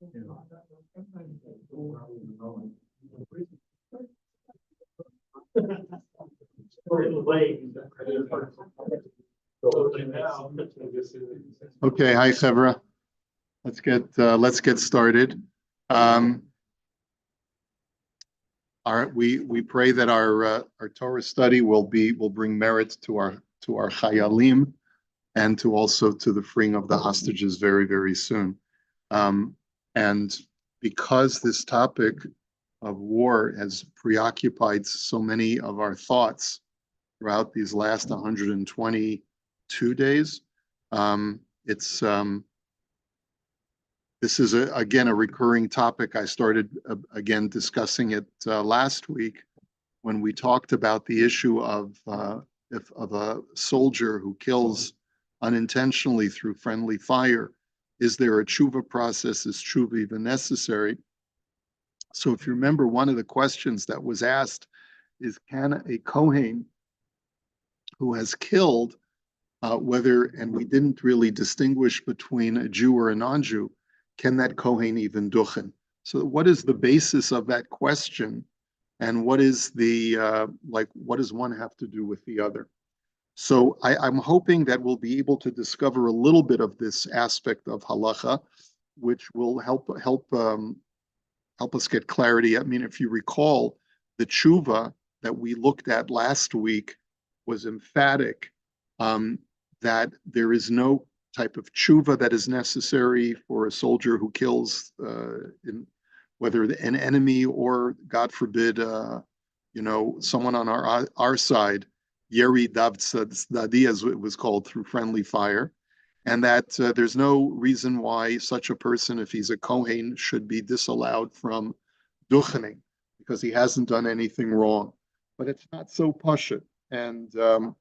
Okay, hi Chevra. Let's get started. We pray that our Torah study will bring merit to our chayalim and to the freeing of the hostages very, very soon. And because this topic of war has preoccupied so many of our thoughts throughout these last 122 days, this is again a recurring topic. I started again discussing it last week when we talked about the issue of a soldier who kills unintentionally through friendly fire. Is there a tshuva process? Is tshuva even necessary? So if you remember, one of the questions that was asked is, can a Kohen who has killed, and we didn't really distinguish between a Jew or a non-Jew, can that Kohen even Duchen? So what is the basis of that question? And what is what does one have to do with the other? So I'm hoping that we'll be able to discover a little bit of this aspect of halacha, which will help us get clarity. I mean, if you recall, the tshuva that we looked at last week was emphatic that there is no type of tshuva that is necessary for a soldier who kills, whether an enemy or, God forbid, someone on our side, Yeri Davtsadi, as it was called, through friendly fire, and that there's no reason why such a person, if he's a Kohen, should be disallowed from Duchening, because he hasn't done anything wrong. But it's not so pashut. And the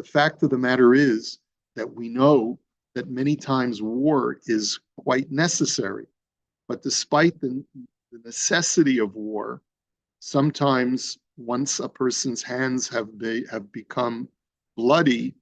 fact of the matter is that we know that many times war is quite necessary. But despite the necessity of war, sometimes once a person's hands have become bloody,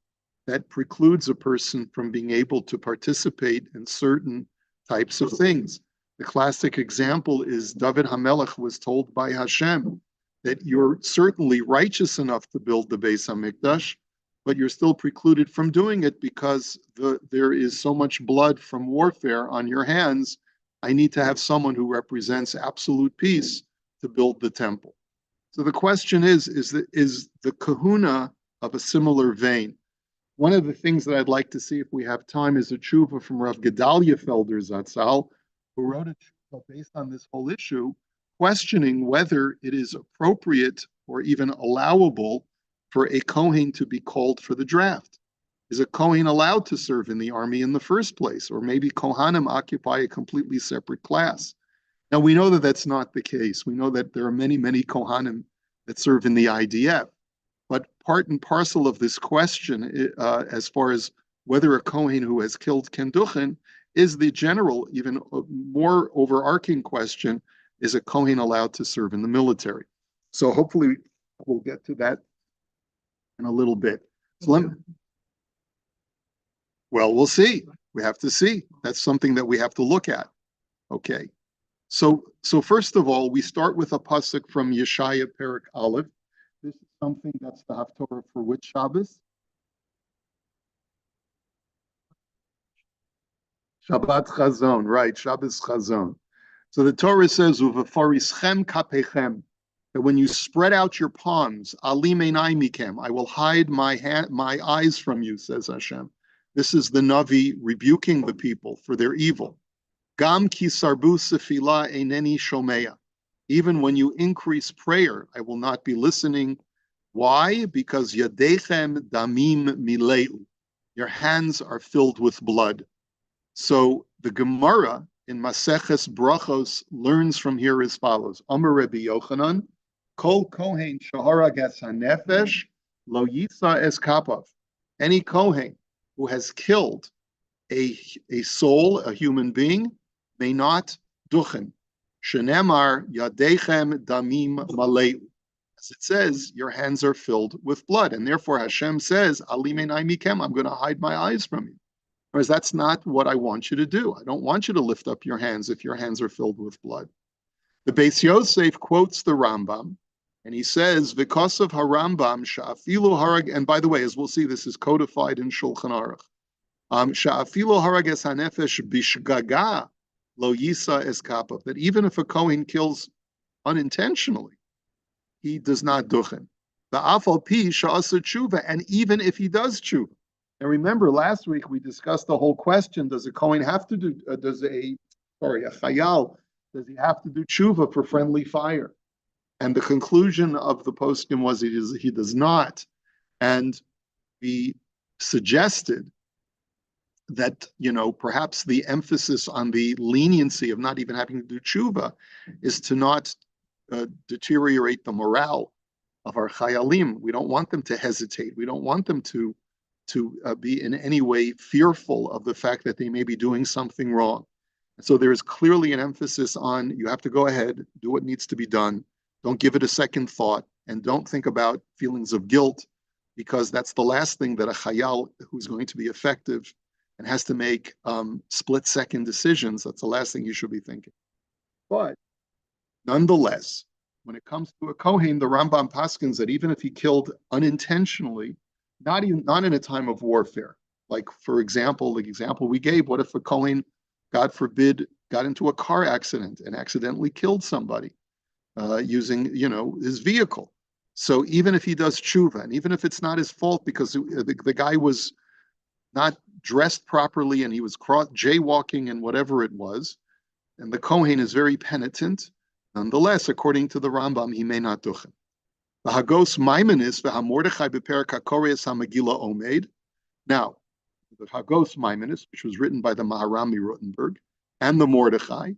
that precludes a person from being able to participate in certain types of things. The classic example is David HaMelech was told by Hashem that you're certainly righteous enough to build the Beis HaMikdash, but you're still precluded from doing it because there is so much blood from warfare on your hands. I need to have someone who represents absolute peace to build the temple. So the question is the kahuna of a similar vein? One of the things that I'd like to see, if we have time, is a tshuva from Rav Gedalia Felder Zatzal, who wrote a tshuva based on this whole issue, questioning whether it is appropriate or even allowable for a Kohen to be called for the draft. Is a Kohen allowed to serve in the army in the first place? Or maybe Kohanim occupy a completely separate class? Now, we know that that's not the case. We know that there are many, many Kohanim that serve in the IDF. But part and parcel of this question, as far as whether a Kohen who has killed can Duchen, is the general, even more overarching question, is a Kohen allowed to serve in the military? So hopefully we'll get to that in a little bit. So we'll see. We have to see. That's something that we have to look at. Okay. So first of all, we start with a pasuk from Yeshaya Perek Aleph. This is something that's the Haftorah for which Shabbos? Shabbat Chazon, right? Shabbos Chazon. So the Torah says, "Uvafarischem kapechem," that when you spread out your palms, Ali meinai mikem, I will hide my eyes from you, says Hashem. This is the Navi rebuking the people for their evil. Gam ki sarbu sefila eineni shomeya. Even when you increase prayer, I will not be listening. Why? Because yadechem damim mileu. Your hands are filled with blood. So the Gemara in Maseches Brachos learns from here as follows. Amar Rabbi Yochanan, Kol Kohen shahara ges hanefesh lo yitza es kapav. Any Kohen who has killed a soul, a human being, may not duchen. Shenemar yadechem damim maleu. As it says, your hands are filled with blood. And therefore Hashem says, Ali meinai mikem, I'm going to hide my eyes from you. Whereas that's not what I want you to do. I don't want you to lift up your hands if your hands are filled with blood. The Beis Yosef quotes the Rambam, and he says, because of Harambam, Sha'afilu Harag, and by the way, as we'll see, this is codified in Shulchan Aruch. Sha'afilu Harag es hanefesh bishgaga lo yisa es kapov, that even if a Kohen kills unintentionally, he does not duchen. The afal pi sha'asa tshuva, and even if he does tshuva. And remember, last week we discussed the whole question: does a Kohen have to do? A chayal, does he have to do tshuva for friendly fire? And the conclusion of the poskim was he does not. And we suggested that, perhaps the emphasis on the leniency of not even having to do tshuva is to not deteriorate the morale of our chayalim. We don't want them to hesitate. We don't want them to be in any way fearful of the fact that they may be doing something wrong. So there is clearly an emphasis on, you have to go ahead, do what needs to be done. Don't give it a second thought, and don't think about feelings of guilt, because that's the last thing that a chayal who's going to be effective and has to make split-second decisions, that's the last thing you should be thinking. But nonetheless, when it comes to a Kohen, the Rambam paskins that even if he killed unintentionally, not in a time of warfare, like, for example, the example we gave, what if a Kohen, God forbid, got into a car accident and accidentally killed somebody using, his vehicle? So even if he does tshuva, and even if it's not his fault because the guy was not dressed properly and he was jaywalking and whatever it was, and the Kohen is very penitent, nonetheless, according to the Rambam, he may not duchen. The Hagos Maimonis v'Hamordechai b'Perek HaKoreis HaMegillah Omed. Now, the Hagos Maimonis, which was written by the Maharami Rotenberg, and the Mordechai,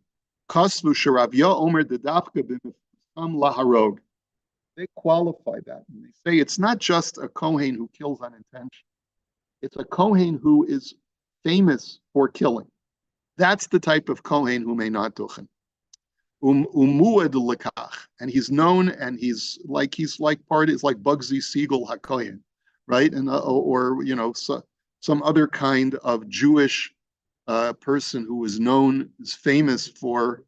Kasvu Sharavya Omer Dedafka b'Mifsam Laharog. They qualify that, and they say it's not just a Kohen who kills unintentionally. It's a Kohen who is famous for killing. That's the type of Kohen who may not duchen. Umuad lekach, and he's known, and he's like Bugsy Siegel HaKohen, right? And some other kind of Jewish person who was known, is famous for,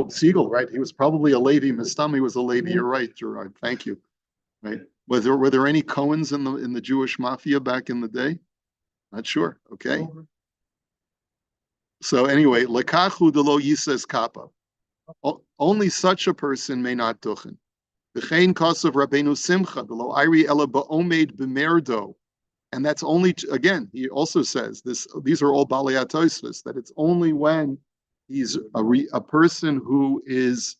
Siegel, right? He was probably a Levi. Mistami was a Levi. You're right, Gerard. Thank you. Right? Were there any Cohens in the Jewish mafia back in the day? Not sure. Okay. So anyway, lekachu delo yises kappa. Only such a person may not duchen. V'chein kasav Rabbeinu Simcha delo iri ela ba'omed b'merdo. And that's only, again, he also says this. These are all balei atosfos, that it's only when he's a person who is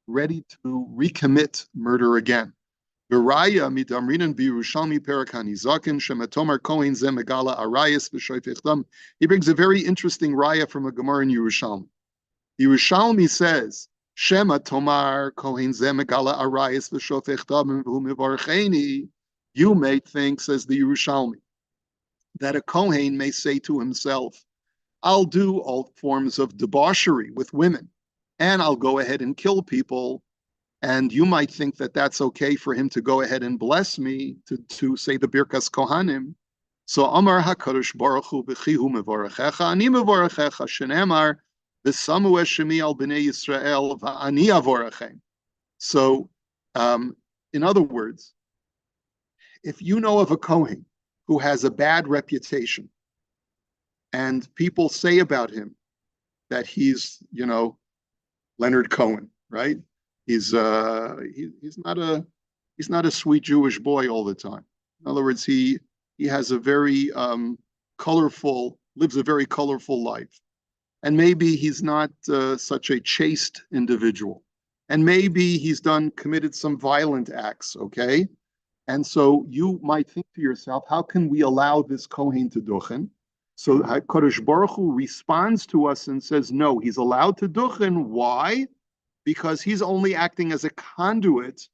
ready to recommit murder again. V'raya midamrinan b'Yerushalmi perak hanizakin shematomar kohen ze megala arayis v'shoifech dam. He brings a very interesting raya from a Gemara in Yerushalmi. Yerushalmi says, Shema tomar kohen ze megala arayis v'shoifech dam v'hu mivarcheni. You may think, says the Yerushalmi, that a Kohen may say to himself, I'll do all forms of debauchery with women, and I'll go ahead and kill people. And you might think that that's okay for him to go ahead and bless me, to say the Birkas Kohanim. So Amar HaKadosh Baruch Hu v'chihu mevorachecha, ani mevorachecha, shenemar v'samu eshemi al b'nei Yisrael v'ani avorachem. So, in other words, if you know of a Kohen who has a bad reputation, and people say about him that he's, Leonard Cohen, right? He's not a sweet Jewish boy all the time. In other words, he has a very lives a very colorful life, and maybe he's not such a chaste individual, and maybe he's committed some violent acts. Okay. And so you might think to yourself, how can we allow this Kohen to duchen? So HaKadosh Baruch Hu responds to us and says, no, he's allowed to duchen. Why? Because he's only acting as a conduit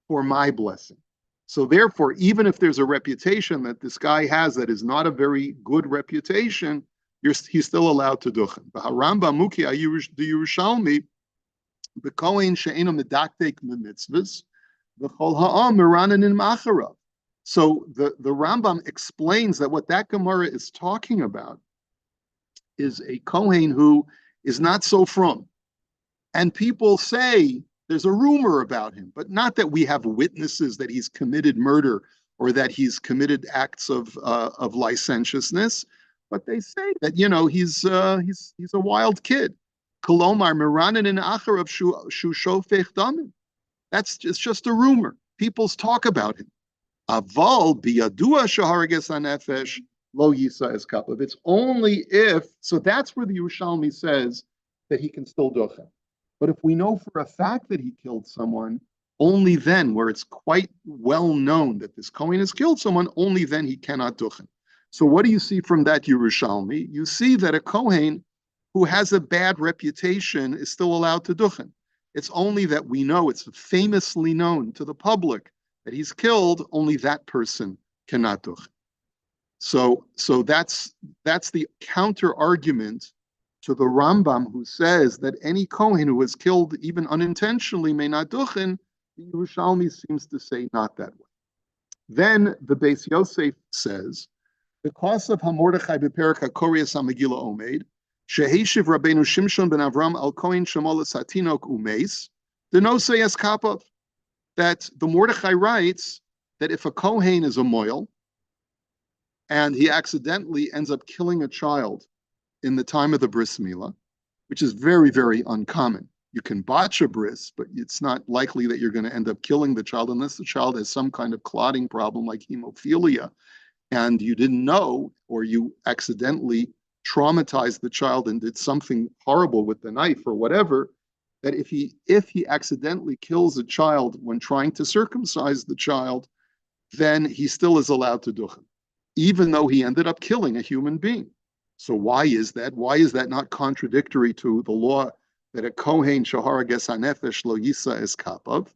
for my blessing. So therefore, even if there's a reputation that this guy has that is not a very good reputation, he's still allowed to duchen. B'haramba muki the Yerushalmi, b'kohen she'eno medaktek mitzvahs, so So the Rambam explains that what that Gemara is talking about is a Kohen who is not so frum. And people say there's a rumor about him, but not that we have witnesses that he's committed murder or that he's committed acts of licentiousness. But they say that he's a wild kid. Kolomar miranin in achar of shu shofech damim. It's just a rumor. People talk about him. Aval biyadua shaharages hanefesh lo yisa es kapav. It's only if, so that's where the Yerushalmi says that he can still duchen. But if we know for a fact that he killed someone, only then, where it's quite well known that this Kohen has killed someone, only then he cannot duchen. So what do you see from that Yerushalmi? You see that a Kohen who has a bad reputation is still allowed to duchen. It's only that we know, it's famously known to the public that he's killed, only that person cannot duchen. So that's the counter argument to the Rambam, who says that any Kohen who was killed even unintentionally may not duchen. The Yerushalmi seems to say not that way. Then the Beis Yosef says, because of HaMordechai Beperek HaKorias HaMegillah Omeid, Sheheshiv Rabbeinu Shimshon ben Avram al Kohen Shemol Satinok Umeis, the Nosei Eskapav, that the Mordechai writes that if a Kohen is a moil and he accidentally ends up killing a child in the time of the bris milah, which is very, very uncommon. You can botch a bris, but it's not likely that you're going to end up killing the child unless the child has some kind of clotting problem like hemophilia, and you didn't know, or you accidentally traumatized the child and did something horrible with the knife or whatever, that if he accidentally kills a child when trying to circumcise the child, then he still is allowed to duchen, even though he ended up killing a human being. So why is that? Why is that not contradictory to the law that a Kohen shaharages hanefesh lo yisa es kapav?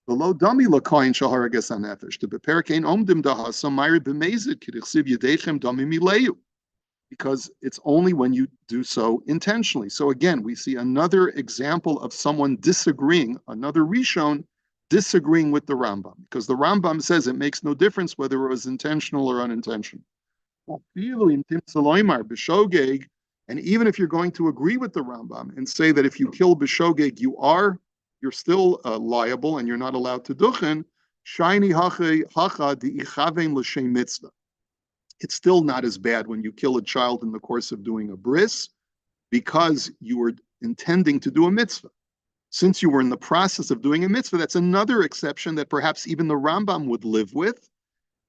The lo dami lo Kohen shaharages hanefesh to beperek ein omdim dahasam mayri b'mezid k'dichsiv yedechem dami mileyu, because it's only when you do so intentionally. So again, we see another example of someone disagreeing, another Rishon disagreeing with the Rambam, because the Rambam says it makes no difference whether it was intentional or unintentional. And even if you're going to agree with the Rambam and say that if you kill b'shogeg, you're still liable and you're not allowed to duchen, shiny hacha di ichavein l'shem mitzvah. It's still not as bad when you kill a child in the course of doing a bris, because you were intending to do a mitzvah. Since you were in the process of doing a mitzvah, that's another exception that perhaps even the Rambam would live with,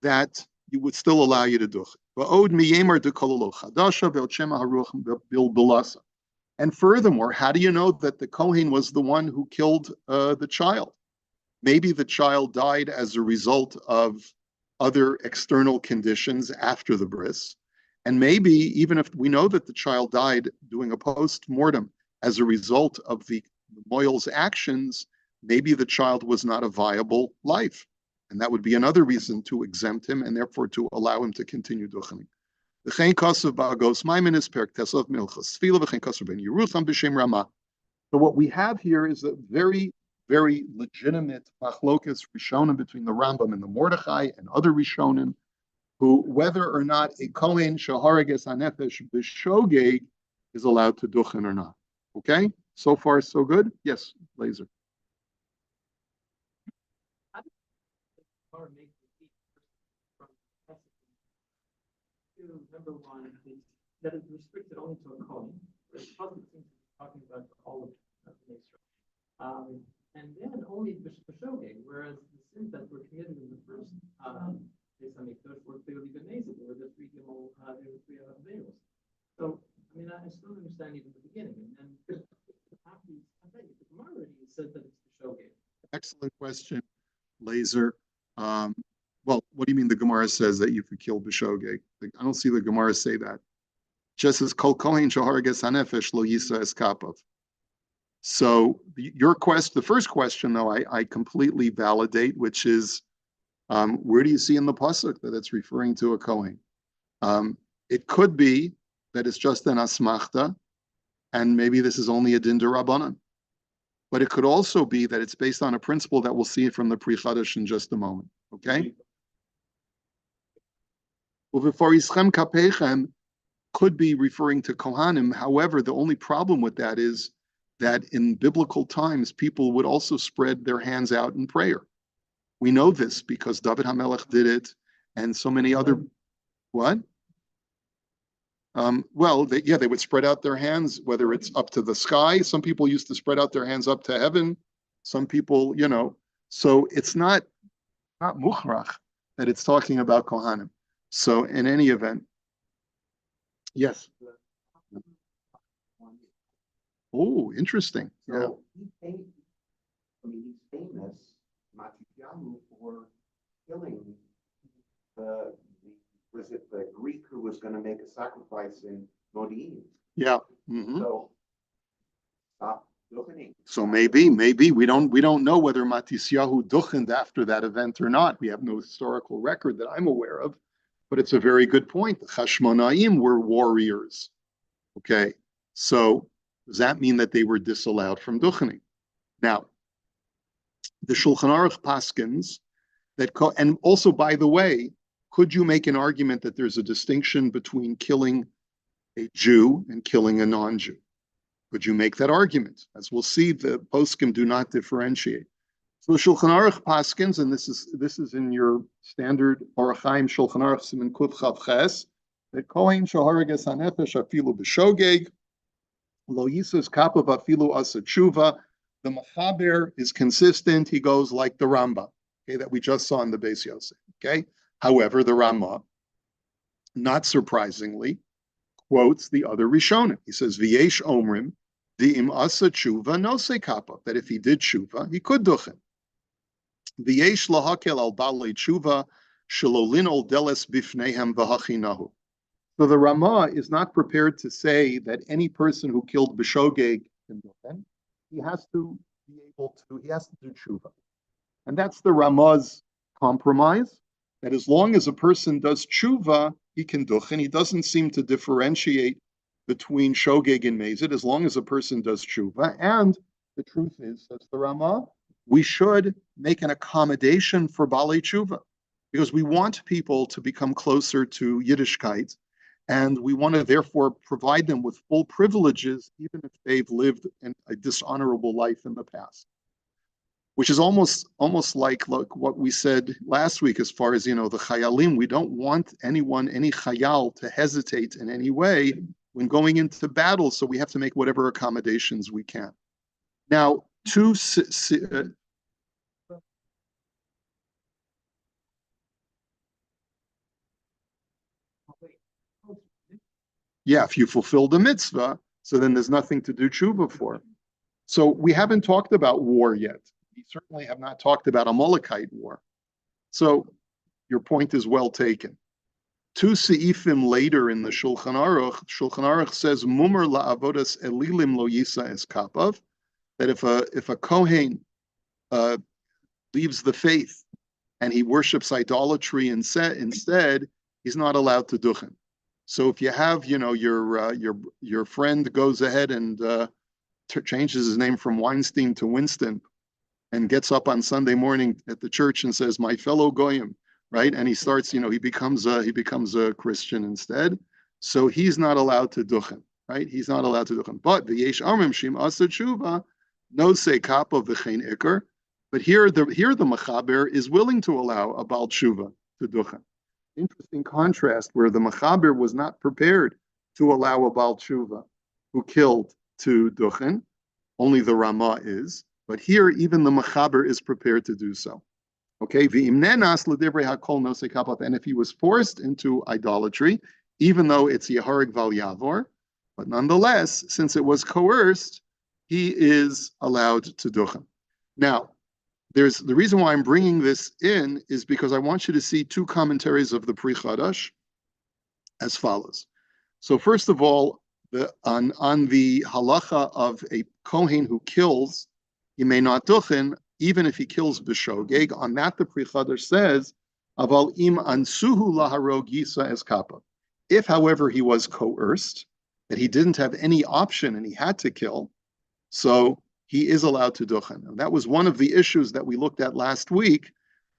that you would still allow you to duchen. And furthermore, how do you know that the Kohen was the one who killed the child? Maybe the child died as a result of other external conditions after the bris. And maybe even if we know that the child died doing a post-mortem as a result of the moil's actions, maybe the child was not a viable life. And that would be another reason to exempt him and therefore to allow him to continue duchening. So what we have here is a very, very legitimate machlokas rishonim between the Rambam and the Mordechai and other rishonim, who, whether or not a Kohen shaharages hanefesh b'shogeg is allowed to duchen or not. Okay, so far so good. Yes, Laser. Number one is that it's restricted only to a Kohen, whereas Pasuk seems to be talking about all of the Israel. And then only b'shogeg, whereas the sins that were committed in the first Beis Hamikdash were clearly b'mezid. There were the three gimel, there were three averos. So I mean, I still don't understand even the beginning. And then after the Gemara already said that it's b'shogeg. Excellent question, Laser. Well, what do you mean the Gemara says that you could kill b'shogeg? I don't see the Gemara say that. Just as kol kohen shaharages hanefesh lo yisa es kapav. So your quest, the first question, though, I completely validate, which is, where do you see in the pasuk that it's referring to a kohen? It could be that it's just an asmachta, and maybe this is only a din d'Rabbanan. But it could also be that it's based on a principle that we'll see from the Pri Chadash in just a moment. Okay? Uveforischem kapechem could be referring to Kohanim. However, the only problem with that is that in biblical times, people would also spread their hands out in prayer. We know this because David HaMelech did it, and so many other. What? Well, they would spread out their hands, whether it's up to the sky. Some people used to spread out their hands up to heaven. Some people, so it's not muchrach that it's talking about Kohanim. So in any event, yes. Oh, interesting. Yeah. He's famous, Matityahu, for killing was it the Greek who was going to make a sacrifice in Modi'in? Yeah. Mm-hmm. So stop Duchening. So maybe we don't know whether Matisyahu duchened after that event or not. We have no historical record that I'm aware of, but it's a very good point. The Chashmonaim were warriors. Okay, so does that mean that they were disallowed from duchening? Now, the Shulchan Aruch paskins that, and also by the way, could you make an argument that there's a distinction between killing a Jew and killing a non-Jew? Could you make that argument? As we'll see, the poskim do not differentiate. So Shulchan Aruch paskins, and this is in your standard Orach Chaim Shulchan Aruch Siman Kuf Chav Ches, that Kohen Shaharages Hanefesh Afilu B'Shogeg Lo Yisus Kapav Afilu Asa Tshuva. The Machaber is consistent. He goes like the Ramba, okay, that we just saw in the Beis Yosef. Okay. However, the Rama, not surprisingly, quotes the other Rishonim. He says, "V'yesh omrim di'im asa tshuva nosei kappa," that if he did tshuva, he could duchen. V'yesh lahakel al balei tshuva shalolin ol deles bifnehem v'hachinahu. So the Rama is not prepared to say that any person who killed b'shogeg can duchen. He has to do tshuva. And that's the Rama's compromise, that as long as a person does tshuva, he can duchen. He doesn't seem to differentiate between shogeg and mezid, as long as a person does tshuva. And the truth is, says the Rama, we should make an accommodation for balei tshuva, because we want people to become closer to Yiddishkeit, and we want to therefore provide them with full privileges, even if they've lived a dishonorable life in the past. Which is almost like what we said last week, as far as, the chayalim. We don't want any chayal, to hesitate in any way when going into battle, so we have to make whatever accommodations we can. Now, if you fulfill the mitzvah, so then there's nothing to do tshuva for. So we haven't talked about war yet. We certainly have not talked about Amalekite war. So your point is well taken. Two seifim later in the Shulchan Aruch says, Mumar la'avodas elilim lo yisa es kapav, that if a Kohen leaves the faith and he worships idolatry instead, he's not allowed to duchen. So if you have, your friend goes ahead and changes his name from Weinstein to Winston, and gets up on Sunday morning at the church and says, "My fellow goyim," right? And he starts, he becomes a Christian instead. So he's not allowed to duchen, right? He's not allowed to duchen. But the yesh amrim shim asa tshuva no say kappa v'chein ikar. But here the Machaber is willing to allow a bal tshuva to duchen. Interesting contrast, where the Machaber was not prepared to allow a bal tshuva who killed to duchen. Only the Rama is. But here, even the Machaber is prepared to do so. Okay, and if he was forced into idolatry, even though it's Yeharig Val Yavor, but nonetheless, since it was coerced, he is allowed to duchen. Now, there's the reason why I'm bringing this in is because I want you to see two commentaries of the Pri Chadash as follows. So first of all, on the halacha of a Kohen who kills, he may not duchen, even if he kills b'shogeg. On that, the Pri Chadash says, "Aval im ansuhu laharog yisa es kappa." If, however, he was coerced, that he didn't have any option and he had to kill, so he is allowed to duchen. And that was one of the issues that we looked at last week,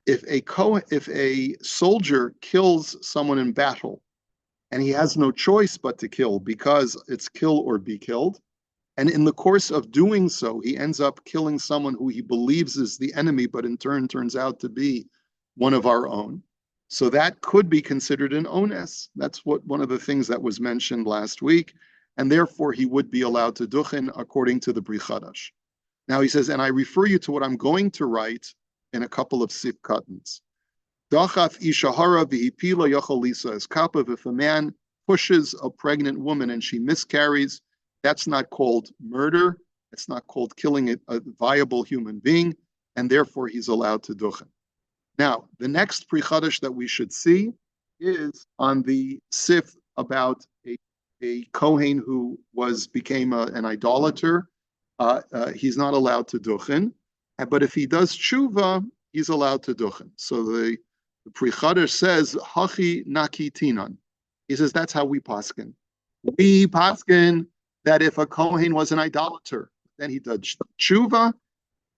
if a soldier kills someone in battle and he has no choice but to kill because it's kill or be killed, and in the course of doing so, he ends up killing someone who he believes is the enemy, but in turn turns out to be one of our own. So that could be considered an ones. That's what one of the things that was mentioned last week. And therefore, he would be allowed to duchen according to the Bri Chadash. Now he says, and I refer you to what I'm going to write in a couple of sifkatans. Dachaf ishahara v'hipila yachalisa is kapav. If a man pushes a pregnant woman and she miscarries, that's not called murder. It's not called killing a viable human being, and therefore he's allowed to duchen. Now, the next Pri Chadash that we should see is on the sif about a Kohen who became an idolater. He's not allowed to duchen, but if he does tshuva, he's allowed to duchen. So the Pri Chadash says, Hachi naki tinan. He says, that's how we paskin. We paskin that if a Kohen was an idolater, then he does tshuva,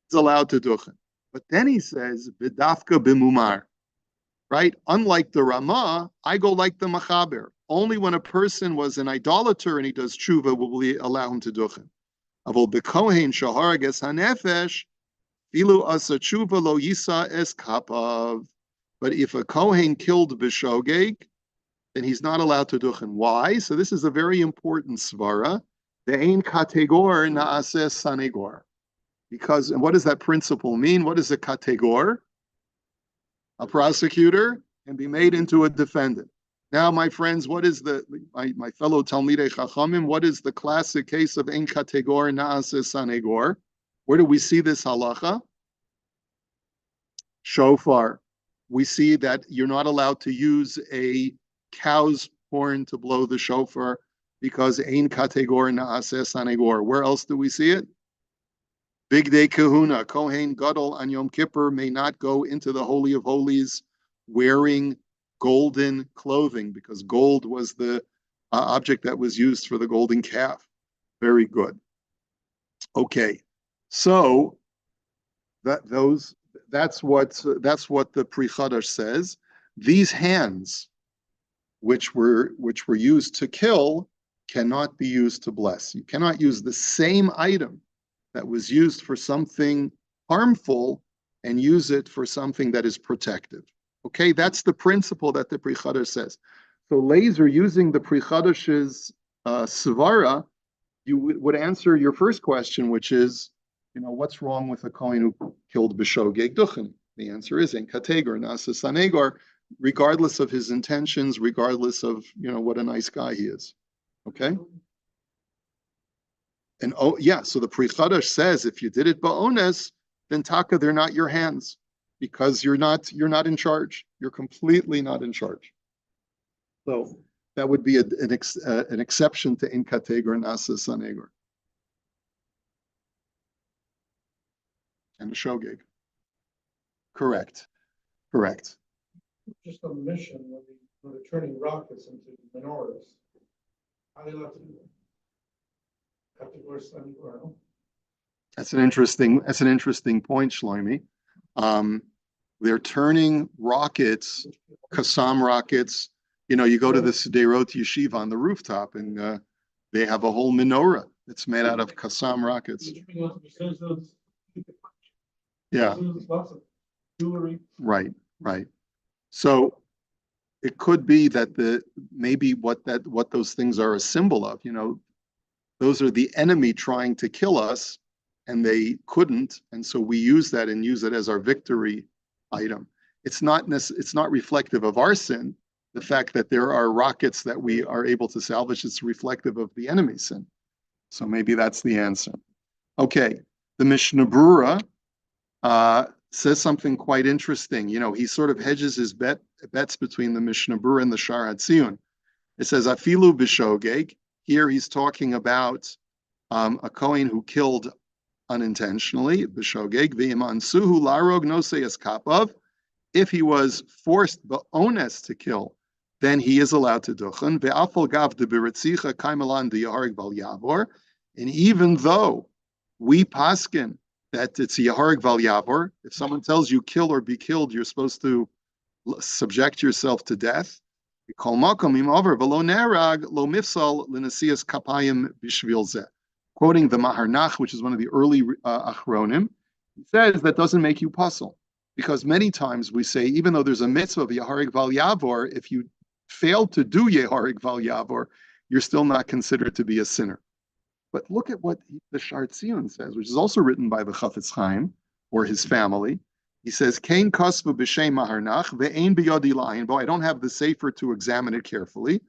he's allowed to duchen. But then he says, B'dafka b'mumar, right? Unlike the Ramah, I go like the Machaber. Only when a person was an idolater and he does tshuva will we allow him to duchen. Avol b'kohen shaharages hanefesh, filu asa tshuva lo yisa es kapav. But if a Kohen killed b'shogeg, then he's not allowed to duchen. Why? So this is a very important svara. Ve'ein kategor na'aseh sanegor. Because, and what does that principle mean? What is a kategor? A prosecutor can be made into a defendant. Now, my friends, what is my fellow Talmidei Chachamim, what is the classic case of ein kategor na'aseh sanegor? Where do we see this halacha? Shofar. We see that you're not allowed to use a cow's horn to blow the shofar because ein kategor na'aseh sanegor. Where else do we see it? Big day kahuna, Kohen Gadol on Yom Kippur may not go into the Holy of Holies wearing golden clothing because gold was the object that was used for the golden calf. Very good. Okay, so that's what the Pri Chadash says. These hands, which were used to kill, cannot be used to bless. You cannot use the same item that was used for something harmful and use it for something that is protective. Okay, that's the principle that the Pri Chadash says. So laser, using the Pri Chadash's svara, you would answer your first question, which is, what's wrong with a Kohen who killed b'shogeg duchen? The answer is in kategor nasa sanegor, regardless of his intentions, regardless of what a nice guy he is. Okay. And so the Pri Chadash says if you did it ba'ones, then taka, they're not your hands because you're not in charge. You're completely not in charge. So that would be an exception to in kategor nasa sanegor and the shogeg. Correct. Just on the mission when they're turning rockets into menorahs. How are they allowed to do that? That's an interesting point, Shlomi. They're turning rockets, Qassam rockets. You go to the Sderot Yeshiva on the rooftop, and they have a whole menorah that's made out of Qassam rockets. Yeah. Lots of jewelry. Right. So it could be that maybe what those things are a symbol of. Those are the enemy trying to kill us, and they couldn't, and so we use that and use it as our victory item. It's not reflective of our sin. The fact that there are rockets that we are able to salvage is reflective of the enemy's sin. So maybe that's the answer. Okay, the Mishnah Brura says something quite interesting. He sort of hedges his bets between the Mishnah Brura and the Shar HaTziyun. It says afilu b'shogeg. Here he's talking about a Kohen who killed unintentionally, b'shogeg, v'im ansuhu larog nosei kapav. If he was forced ba'ones to kill, then he is allowed to duchen. Ve'afal gav debiritzicha kaimelan deyahareg val yavor. And even though we paskin that it's a Yaharig Val Yavor. If someone tells you kill or be killed, you're supposed to subject yourself to death. Quoting the Maharnach, which is one of the early Achronim, he says that doesn't make you puzzle. Because many times we say, even though there's a mitzvah of Yaharig Val Yavor, if you fail to do Yaharig Val Yavor, you're still not considered to be a sinner. But look at what the Shar Tzion says, which is also written by the Chafetz Chaim or his family. He says, "Kain kasvu b'shem maharnach ve'ein biyadi la'ayin bo." I don't have the sefer to examine it carefully.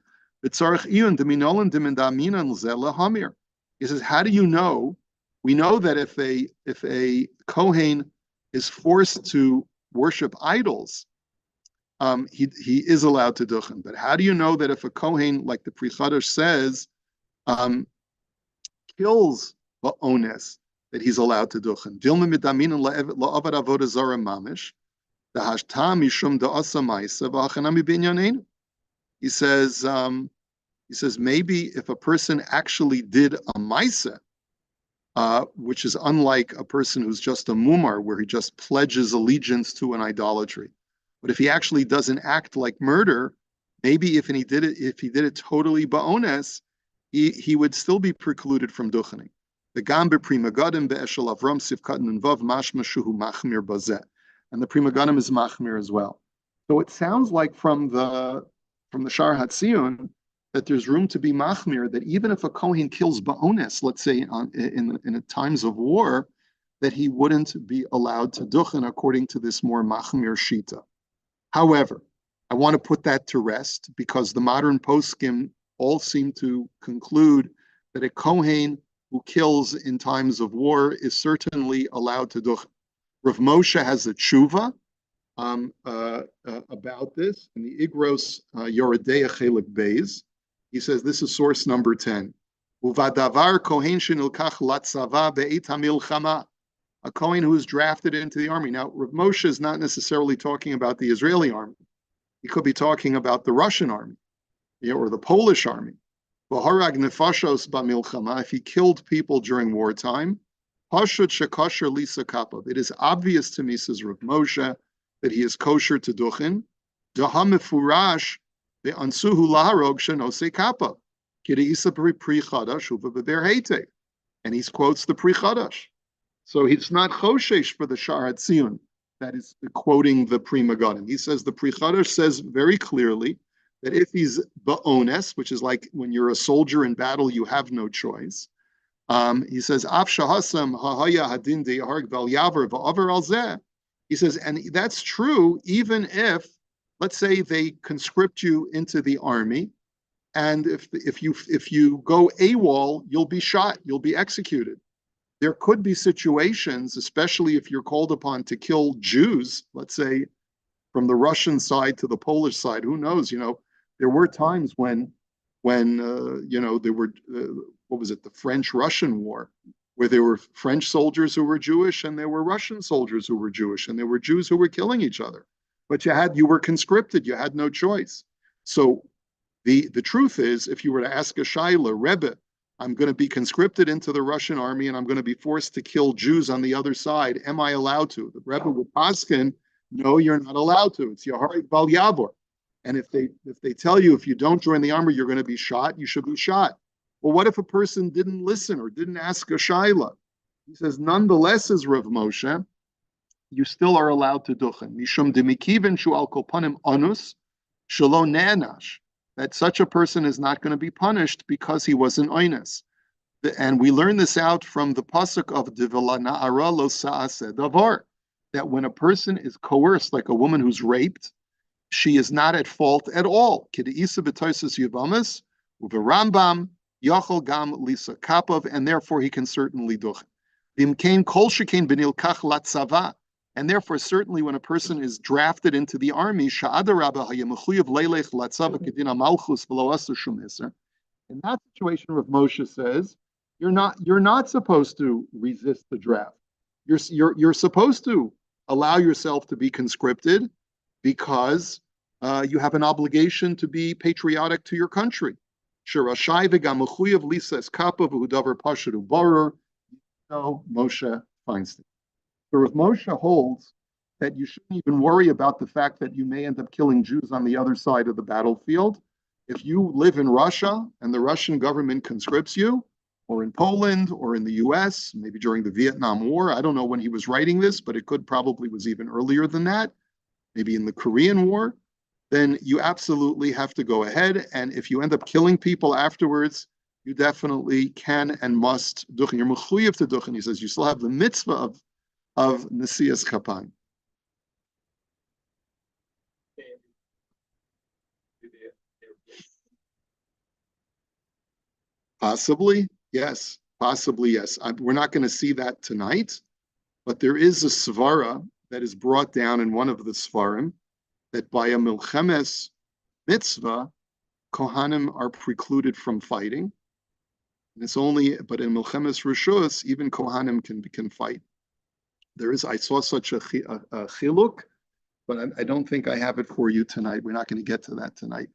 B'tzarich iyun deminolan demindaminan zeh hamir. He says, how do you know? We know that if a Kohen is forced to worship idols, he is allowed to duchen. But how do you know that if a Kohen, like the Pri Chadash says, kills ba'ones, that he's allowed to duchen? Dilma midaminan la'avad avodah zara mamish, da'hashta mishum da'asa ma'isa v'achanami binyaneinu. He says maybe if a person actually did a ma'isa, which is unlike a person who's just a mumar, where he just pledges allegiance to an idolatry. But if he actually doesn't act like murder, maybe if he did it totally ba'ones, he would still be precluded from duchening. The Gambe Prima Gadim be'eshel Avram Sivkatan and Vav Mashma Shuhu Machmir Bazeh, and the Prima Gadim is Machmir as well. So it sounds like from the Shar Hatzion that there's room to be Machmir, that even if a Kohen kills ba'ones, let's say in times of war, that he wouldn't be allowed to duchen according to this more Machmir Shita. However, I want to put that to rest because the modern poskim all seem to conclude that a Kohen who kills in times of war is certainly allowed to duchen. Rav Moshe has a tshuva about this in the Igros Yoredeya Chelik Beis. He says this is source number 10. Uvadavar Kohen shenilkach latzava be'et hamilchama. A Kohen who is drafted into the army. Now, Rav Moshe is not necessarily talking about the Israeli army. He could be talking about the Russian army, or the Polish army. V'harag nefashos b'milchama. If he killed people during wartime, pashut shekosher lisa kapav. It is obvious to me, says Rav Moshe, that he is kosher to duchen. Daham mefurash ve'ansuhu laharog shenose kapav. Kireisa pri chadash uva beber heite. And he quotes the pri chadash. So it's not choshesh for the Shar Hatzion that is quoting the Pri Megadim. He says the Pri Chadash says very clearly that if he's ba'ones, which is like when you're a soldier in battle, you have no choice. He says af shahasam hahaya hadin de'harg val yaver va'aver al zeh. He says, and that's true even if, let's say, they conscript you into the army, and if you go AWOL, you'll be shot, you'll be executed. There could be situations, especially if you're called upon to kill Jews, let's say from the Russian side to the Polish side, who knows, there were times when there were, what was it, the French-Russian War, where there were French soldiers who were Jewish and there were Russian soldiers who were Jewish and there were Jews who were killing each other. But you were conscripted, you had no choice. So the truth is, if you were to ask a Shaila, Rebbe, I'm going to be conscripted into the Russian army and I'm going to be forced to kill Jews on the other side. Am I allowed to? The Rebbe would paskin, no, you're not allowed to. It's Yaharik Bal Yavor. And if they tell you if you don't join the army, you're going to be shot, you should be shot. Well, what if a person didn't listen or didn't ask a shaila? He says, nonetheless, as Rav Moshe, you still are allowed to duchen. Mishum demikiven shu al kolpanim anus shelo ne'anash. That such a person is not going to be punished because he was an oines. And we learn this out from the pasuk of Divela Na'ara lo sa'aseh davar, that when a person is coerced, like a woman who's raped, she is not at fault at all. K'de'isa b'toisus yuvamis u'v'rambam yachol gam lisa kapav, and therefore he can certainly duchen. V'imkein kol shekain b'nilkach latzava. And therefore, certainly when a person is drafted into the army, in that situation, Rav Moshe says, you're not supposed to resist the draft. You're supposed to allow yourself to be conscripted because you have an obligation to be patriotic to your country. Moshe Feinstein. So if Moshe holds that you shouldn't even worry about the fact that you may end up killing Jews on the other side of the battlefield, if you live in Russia and the Russian government conscripts you, or in Poland, or in the US, maybe during the Vietnam War, I don't know when he was writing this, but it could probably was even earlier than that, maybe in the Korean War, then you absolutely have to go ahead. And if you end up killing people afterwards, you definitely can and must duchen. You're mechuyev to duchen. He says you still have the mitzvah of Nesias Chapan. Possibly, yes. Possibly, yes. We're not going to see that tonight, but there is a svara that is brought down in one of the svarim that by a milchemes mitzvah, Kohanim are precluded from fighting. And it's only, but in milchemes rishus, even Kohanim can fight. There is, I saw such a chiluk, but I don't think I have it for you tonight. We're not going to get to that tonight.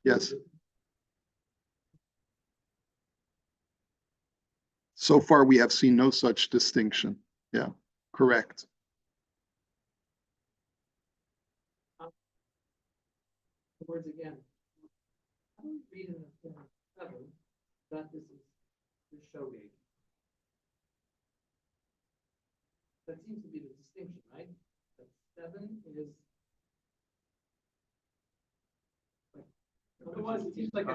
Yes. So far, we have seen no such distinction. Yeah, correct. Words again. I don't read in the 7 that this is the shogeg. That seems to be the distinction, right? That 7 is. Otherwise, it seems like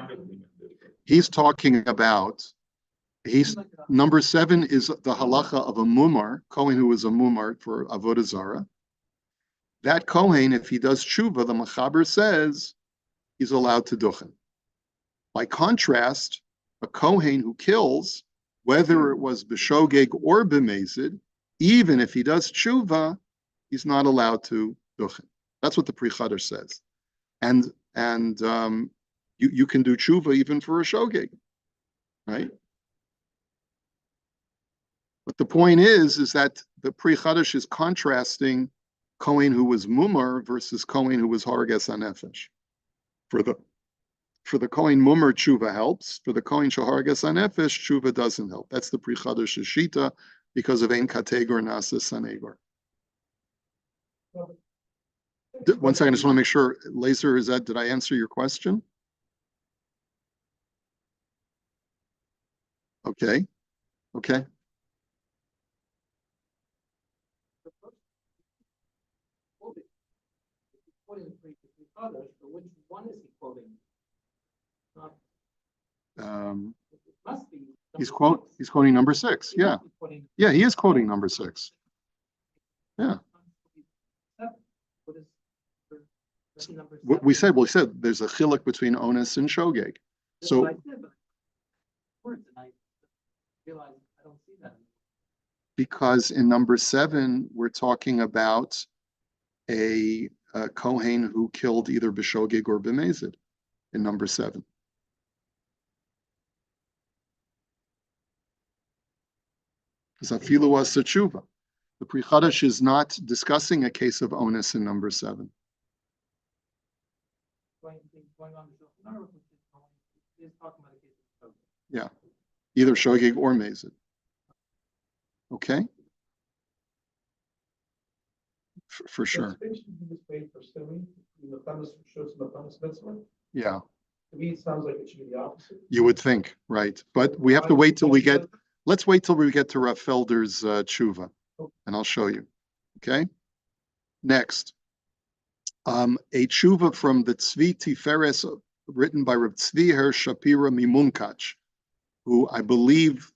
He's talking about. Number 7 is the halacha of a mumar, Kohen who is a mumar for avodah zarah. That Kohen, if he does tshuva, the Machaber says he's allowed to duchen. By contrast, a Kohen who kills, whether it was b'shogeg or b'mezid, even if he does tshuva, he's not allowed to duchen. That's what the Pri Chadash says. And you can do tshuva even for a shogeg, right? But the point is that the Pri Chadash is contrasting Kohen who was mumar versus Kohen who was harges hanefesh. For the Kohen mumar, tshuva helps. For the Kohen shaharges hanefesh, tshuva doesn't help. That's the Pri Chadash shita because of ein kategor nasa sanegor. One second, I just want to make sure, Laser, did I answer your question? Okay. Quoting the Chadash, but which one is he quoting? Not, it must be. He's quoting number 6. Yeah. Yeah, he is quoting number 6. Yeah. What we said there's a chiluk between onus and shogeg. So I realize I don't see that. Because in number 7, we're talking about a Kohen who killed either b'shogeg or b'mezid in number 7. Zafilu was tshuva. The Pri Chadash is not discussing a case of onus in number 7. Yeah, either shogeg or mezid. Okay. For sure. Yeah. To me, it sounds like it should be the opposite. You would think, right? But we have to wait till we get. Let's wait till we get to Rav Felder's tshuva, and I'll show you. Okay. Next, a tshuva from the Tzvi Tiferes, written by Rav Tzvi Her Shapira Mimunkach, who I believe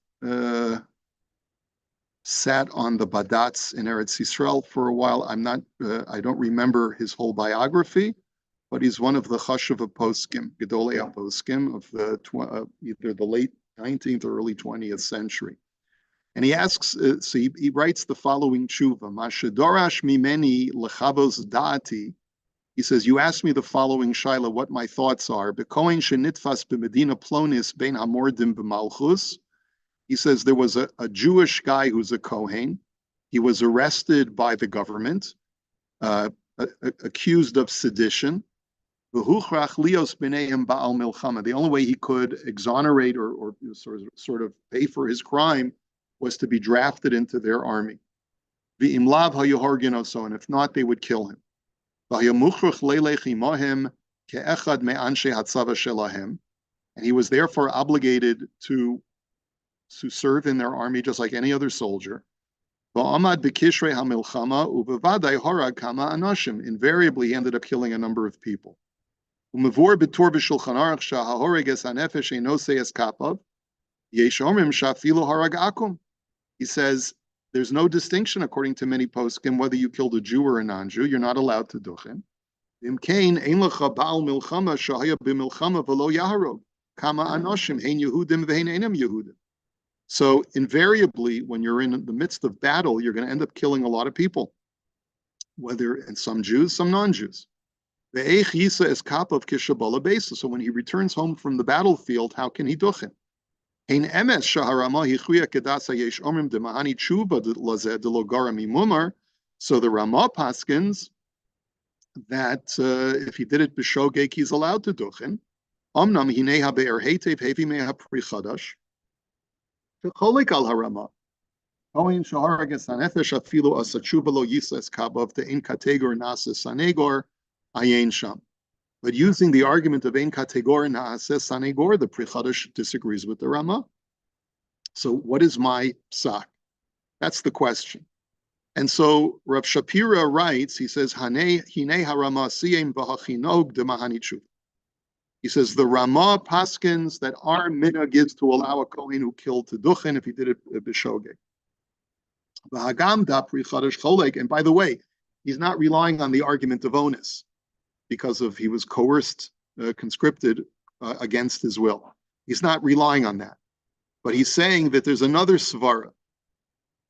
sat on the Badatz in Eretz Yisrael for a while. I don't remember his whole biography, but he's one of the Chashuva poskim, Gedolei poskim of the either the late 19th or early 20th century. And he asks, so he writes the following tshuva, Mashadorash mimeni lechavos da'ati. He says, you asked me the following shaila, what my thoughts are. Bekohen shenitfas b'medina plonis bein hamordim b'malchus. He says there was a Jewish guy who's a Kohen. He was arrested by the government, accused of sedition. The only way he could exonerate or sort of pay for his crime was to be drafted into their army. V'im lav hayu horgin oso, and if not, they would kill him. V'hayu muchruch leilech imohem ke'echad me'anshe hatzava shelahem, and he was therefore obligated to serve in their army just like any other soldier. V'amad b'kishrei hamilchama u'bevadai harag kama anashim. Invariably, he ended up killing a number of people. Umevor b'tor b'shulchan aruch shahahoreg es hanefesh eino se'es kapav yesh omrim shafilu harag akum. He says there's no distinction according to many poskim whether you killed a Jew or a non-Jew. You're not allowed to duchen. Imkain ein lecha ba'al milchama shahaya b'milchama v'lo yaharog kama anoshim hein Yehudim v'hein einam Yehudim. So invariably, when you're in the midst of battle, you're going to end up killing a lot of people, whether and some Jews, some non-Jews. The eich yisa is kapav kishabala besa. So when he returns home from the battlefield, how can he duchen? Ein emes shaharama hichuya kedasa yesh omrim demahani tshuva lazeh delogara mimumar. So the Ramah paskins that if he did it b'shogeg, he's allowed to duchen. Omnam hinei habe'er heitev hevi meha pri chadash. Cholik al harama. Kohen shaharages hanefesh afilu asachuva lo yisas kabav to ein kategor nases sanegor ayin sham. But using the argument of ein kategor nases sanegor, the Pri Chadash disagrees with the Ramah. So what is my psak? That's the question. And so Rav Shapira writes, he says, Hine harama siyem v'hachinog demahani tshuva. He says the Ramah paskins that our minhag is to allow a Kohen who killed to duchen if he did it b'shogeg. V'hagam da Pri Chadash cholek. And by the way, he's not relying on the argument of onus because of he was coerced, conscripted against his will. He's not relying on that. But he's saying that there's another svara,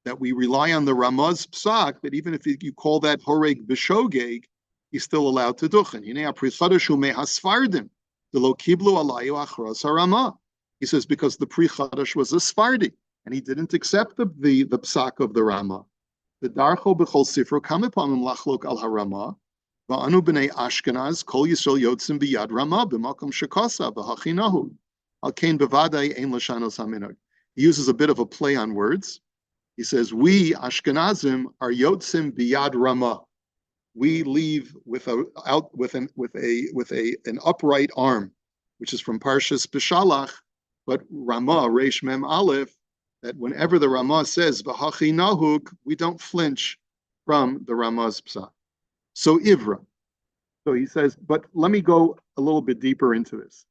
that we rely on the Ramah's psak, that even if you call that horeg b'shogeg, he's still allowed to duchen. Hinei Pri Chadash hu mehasfardim. He says because the Pri Chadash was a Sfardi and he didn't accept the psak of the Ramah. The darcho b'chol sifro kamipamim lachlok al harama va'anu b'nei Ashkenaz kol Yisrael yotzim b'yad Ramah b'makom shekasa v'hachinahu al kein b'vadai ein l'shanos haminhag. He uses a bit of a play on words. He says we Ashkenazim are yotzim b'yad Ramah. We leave with an upright arm, which is from Parshas B'Shalach, but Ramah Reish Mem Aleph, that whenever the Ramah says V'hachi Nahuk, we don't flinch from the Ramah's psak. So Ivra. So he says, but let me go a little bit deeper into this.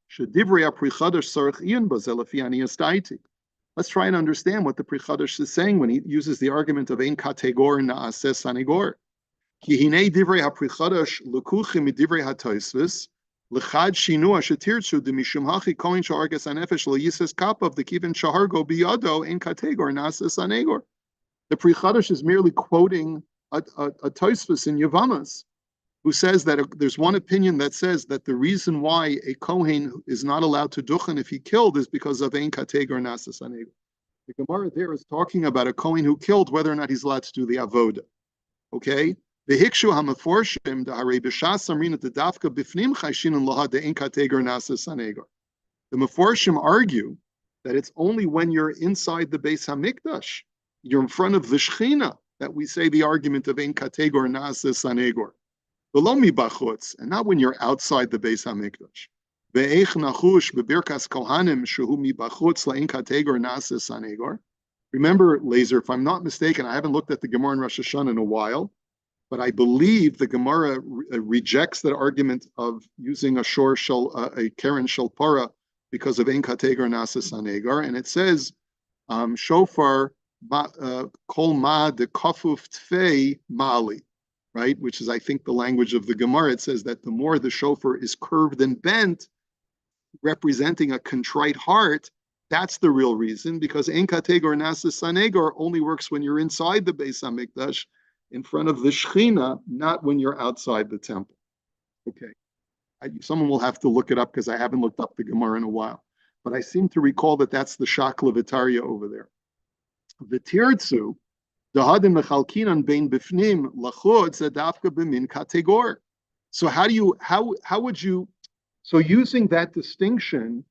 Let's try and understand what the Pri Chadash is saying when he uses the argument of Ein Kategor Na'aseh Sanegor. Ki hinei divrei ha-Pri Chadash lekuchim midivrei ha-Tosfos lechad shinua shetirtzu demishum hachi kohen shaharges hanefesh lo yises kapav the kivin shahargo biyado ein kategor nases anegor. The Pri Chadash is merely quoting a Tosfos in Yavamas, who says that there's one opinion that says that the reason why a kohen is not allowed to duchen if he killed is because of ein kategor nases anegor. The Gemara there is talking about a kohen who killed, whether or not he's allowed to do the avoda. Okay. The Hikshu Hamaforshim, the Harei B'Shas Amrin the Dafka Bifnim Chayshin and Laha the Ein Kategor Nases Sanegor. The Meforshim argue that it's only when you're inside the Beis Hamikdash, you're in front of the Shechina, that we say the argument of Ein Kategor Nases Sanegor. V'lo mi bachutz, and not when you're outside the Beis Hamikdash. Ve'eich nachush bebirkas kohanim shehu mi bachutz la'Ein Kategor Nases Sanegor. Remember, Laser, if I'm not mistaken, I haven't looked at the Gemara in Rosh Hashanah in a while, but I believe the Gemara rejects that argument of using a keren shalpara because of ein kategor nases anegar, and it says shofar kol ma de kafuf tfei mali, right? Which is, I think, the language of the Gemara. It says that the more the shofar is curved and bent, representing a contrite heart, that's the real reason, because ein kategor nases anegar only works when you're inside the Beis Hamikdash, in front of the Shechina, not when you're outside the temple. Okay. Someone will have to look it up because I haven't looked up the Gemara in a while. But I seem to recall that that's the Shakla Vitaria over there. The Tirtzu, Dahadim Mechalkinan Bein Bifnim, Lachod Zadafka B'min Kategor. So how would you, so using that distinction,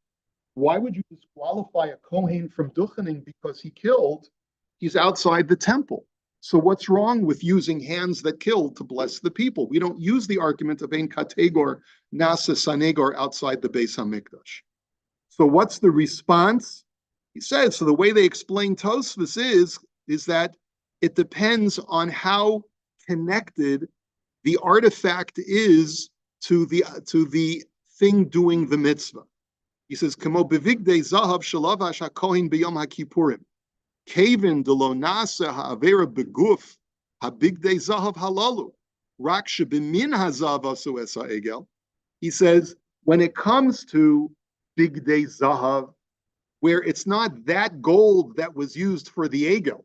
why would you disqualify a Kohen from Duchening because he killed, he's outside the temple? So what's wrong with using hands that kill to bless the people? We don't use the argument of ein kategor nasa sanegor outside the Beis Hamikdash. So what's the response? He says, so the way they explain Tosfos is that it depends on how connected the artifact is to the thing doing the mitzvah. He says, "Kamo bevigdei zahav shalavash hakohen b'yom haKippurim, kaven delo nasa ha'avera beguf habigdei zahav halalu, rak shebemin hazav asu es ha'egel." He says, when it comes to bigdei zahav, where it's not that gold that was used for the egel,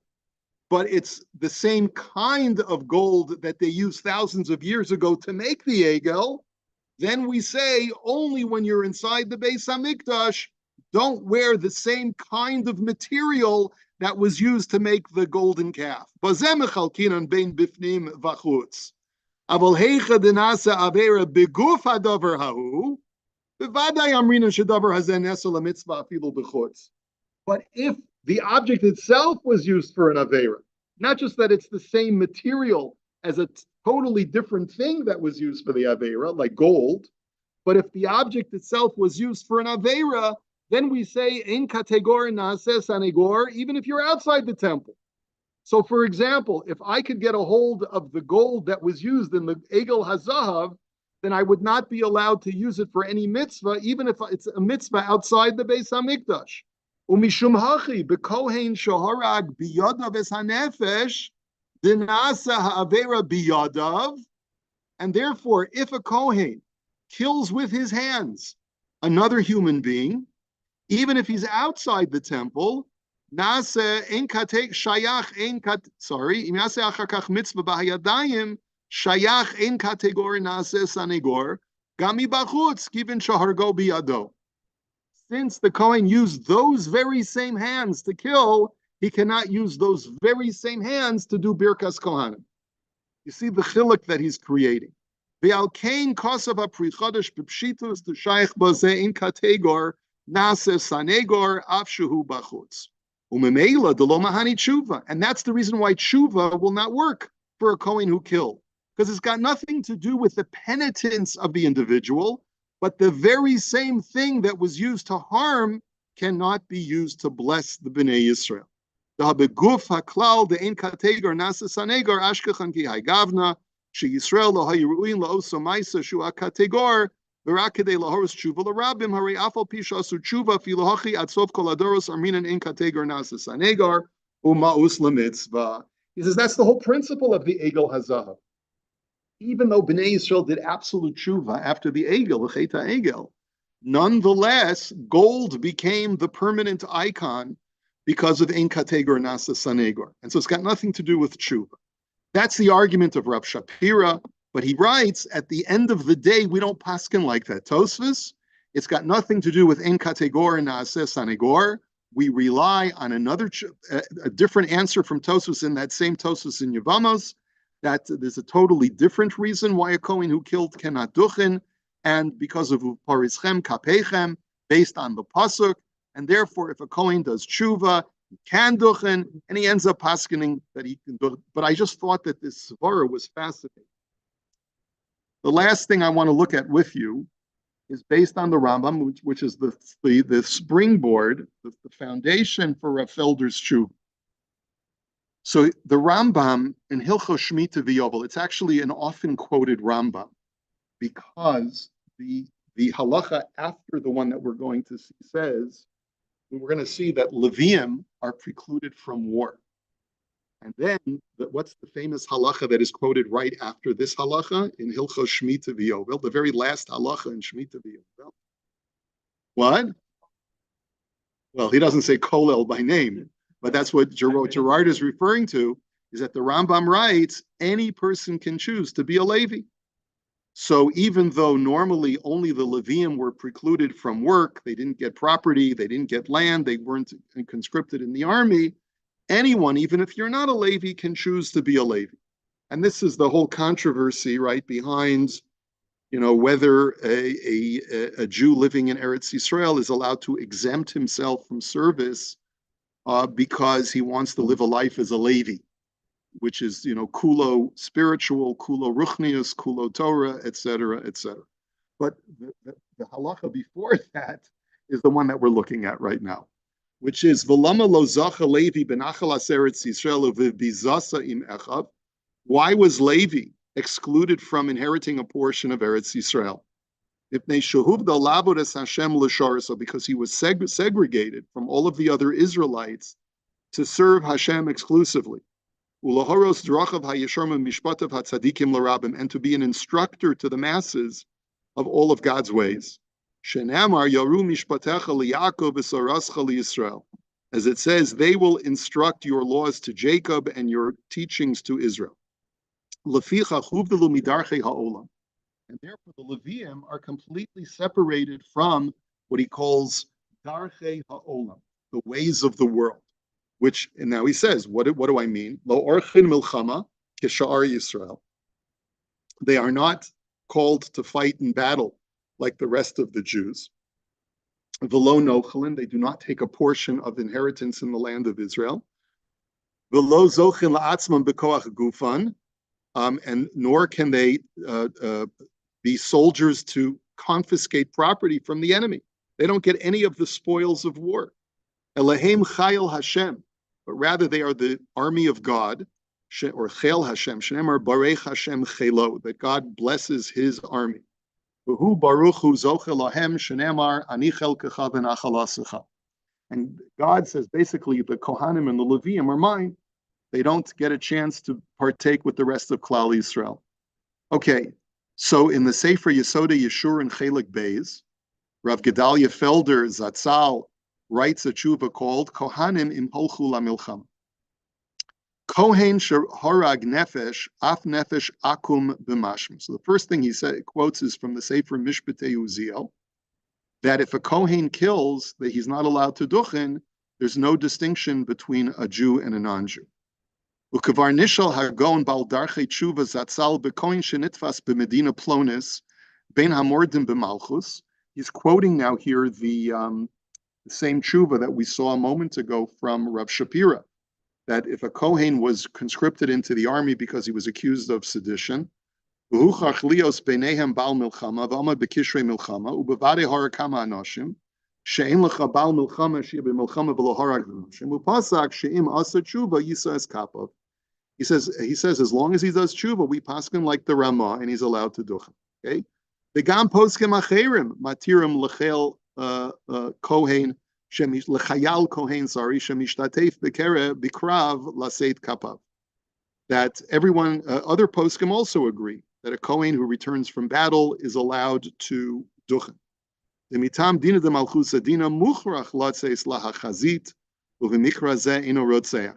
but it's the same kind of gold that they used thousands of years ago to make the egel, then we say only when you're inside the Beis Hamikdash, don't wear the same kind of material that was used to make the golden calf. But if the object itself was used for an Avera, not just that it's the same material as a totally different thing that was used for the Avera, like gold, but if the object itself was used for an Avera, then we say, in kategor nase sanegor, even if you're outside the temple. So, for example, if I could get a hold of the gold that was used in the Egel HaZahav, then I would not be allowed to use it for any mitzvah, even if it's a mitzvah outside the Beis Hamikdash. Umishum hachi bekohen shoharag biyadav es hanefesh dinasa ha'avera biyadav, and therefore, if a kohen kills with his hands another human being, even if he's outside the temple, nase ein katek shayach ein kat sorry, im yase achakach mitzvah b'hayadayim shayach ein kategor nase sanegor gami bachutz given shahargo biyado. Since the Kohen used those very same hands to kill, he cannot use those very same hands to do Birkas Kohanim. You see the chiluk that he's creating. Ve'al kain kosav ha'pri chodesh b'pshitus to shayach b'zeh in kategor nase sanegor afshuhu bachutz. U'memeila delo mahani tshuva. And that's the reason why tshuva will not work for a Kohen who killed. Because it's got nothing to do with the penitence of the individual, but the very same thing that was used to harm cannot be used to bless the Bnei Yisrael. The habeguf haklal the ein kategor nasa sanegor ashkechan ki haygavna she Yisrael lo hayruin lo oso ma'isa shua kategor v'rakadei lahoros tshuva l'rabim harei afal pisha asu tshuva fi lohachi ad sof kol adoros arminan ein kategor nasa sanegor u'ma'us lemitzvah. He says that's the whole principle of the Egel Hazahav. Even though Bnei Yisrael did absolute tshuva after the Egel, the Cheta Egel, nonetheless, gold became the permanent icon because of Ein Kategor Nasa Sanegor. And so it's got nothing to do with tshuva. That's the argument of Rav Shapira, but he writes, at the end of the day, we don't paskin like that. Tosfos, it's got nothing to do with Ein Kategor Nasa Sanegor. We rely on a different answer from Tosfos in that same Tosfos in Yevamos, that there's a totally different reason why a Kohen who killed cannot duchen, and because of uparischem kapechem, based on the pasuk, and therefore if a Kohen does tshuva, he can duchen, and he ends up paskening that he can duchen. But I just thought that this svara was fascinating. The last thing I want to look at with you is based on the Rambam, which is the springboard, the foundation for Rav Felder's tshuva. So the Rambam in Hilchos Shemitah V'Yovel, it's actually an often quoted Rambam because the halacha after the one that we're going to see says, we're going to see that Levium are precluded from war. And then what's the famous halacha that is quoted right after this halacha in Hilchos Shemitah V'Yovel, the very last halacha in Shemitah V'Yovel? What? Well, he doesn't say Kolel by name. But that's what Gerard is referring to, is that the Rambam writes, any person can choose to be a Levi. So even though normally only the Levium were precluded from work, they didn't get property, they didn't get land, they weren't conscripted in the army, anyone, even if you're not a Levi, can choose to be a Levi. And this is the whole controversy, right, behind, whether a Jew living in Eretz Yisrael is allowed to exempt himself from service because he wants to live a life as a Levi. which is, kulo spiritual, kulo ruchnius, kulo Torah, etc., etc. But the halacha before that is the one that we're looking at right now, which is V'lama lo zacha Levi benachal aseret Yisrael v'bizasa im echav. Why was Levi excluded from inheriting a portion of Eretz Yisrael? Because he was segregated from all of the other Israelites to serve Hashem exclusively. And to be an instructor to the masses of all of God's ways. As it says, they will instruct your laws to Jacob and your teachings to Israel. And therefore the Levium are completely separated from what he calls Darchei Ha'olam, the ways of the world. Which, and now he says, what do I mean? Lo orchin milchama kishar Yisrael. They are not called to fight in battle like the rest of the Jews. V'lo nochelin, they do not take a portion of inheritance in the land of Israel. V'lo zochin la'atzman b'koach gufan, and nor can they be soldiers to confiscate property from the enemy. They don't get any of the spoils of war. Elohim Chayil Hashem, but rather they are the army of God, or Chayil Hashem, Shneimar Barech Hashem Chaylo, that God blesses his army. V'hu Baruch Hu Zoche Lahem Shneimar Ani Chelkecha V'Nachal Asecha. And God says basically the Kohanim and the Levium are mine. They don't get a chance to partake with the rest of Klal Yisrael. Okay, so in the Sefer Yesoda Yeshur and Chelik Beis, Rav Gedalia Felder Zatzal writes a tshuva called Kohanim im Holchu LaMilcham. Kohen harag nefesh, af nefesh akum b'mashim. So the first thing he quotes is from the Sefer Mishpatei Uziel, that if a Kohen kills, that he's not allowed to duchen, there's no distinction between a Jew and a non-Jew. Ukavar nishal hagon bal darchei tshuva zatzal bekohen shenitfas b'medina plonis ben hamordim b'malchus. He's quoting now here the same tshuva that we saw a moment ago from Rav Shapira, that if a Kohen was conscripted into the army because he was accused of sedition, and he says, as long as he does tshuva, we paskin like the Ramah, and he's allowed to duchen. Okay, the gam poskim acherim matirim lechel Kohen lechayal Kohen shemishtatef bekere bikrav laseit kapav. That everyone, other poskim also agree that a Kohen who returns from battle is allowed to duchen. The mitam dina de malchusa dina muchrach latzeis lahachazit uvimichra zeh ino rotzeach.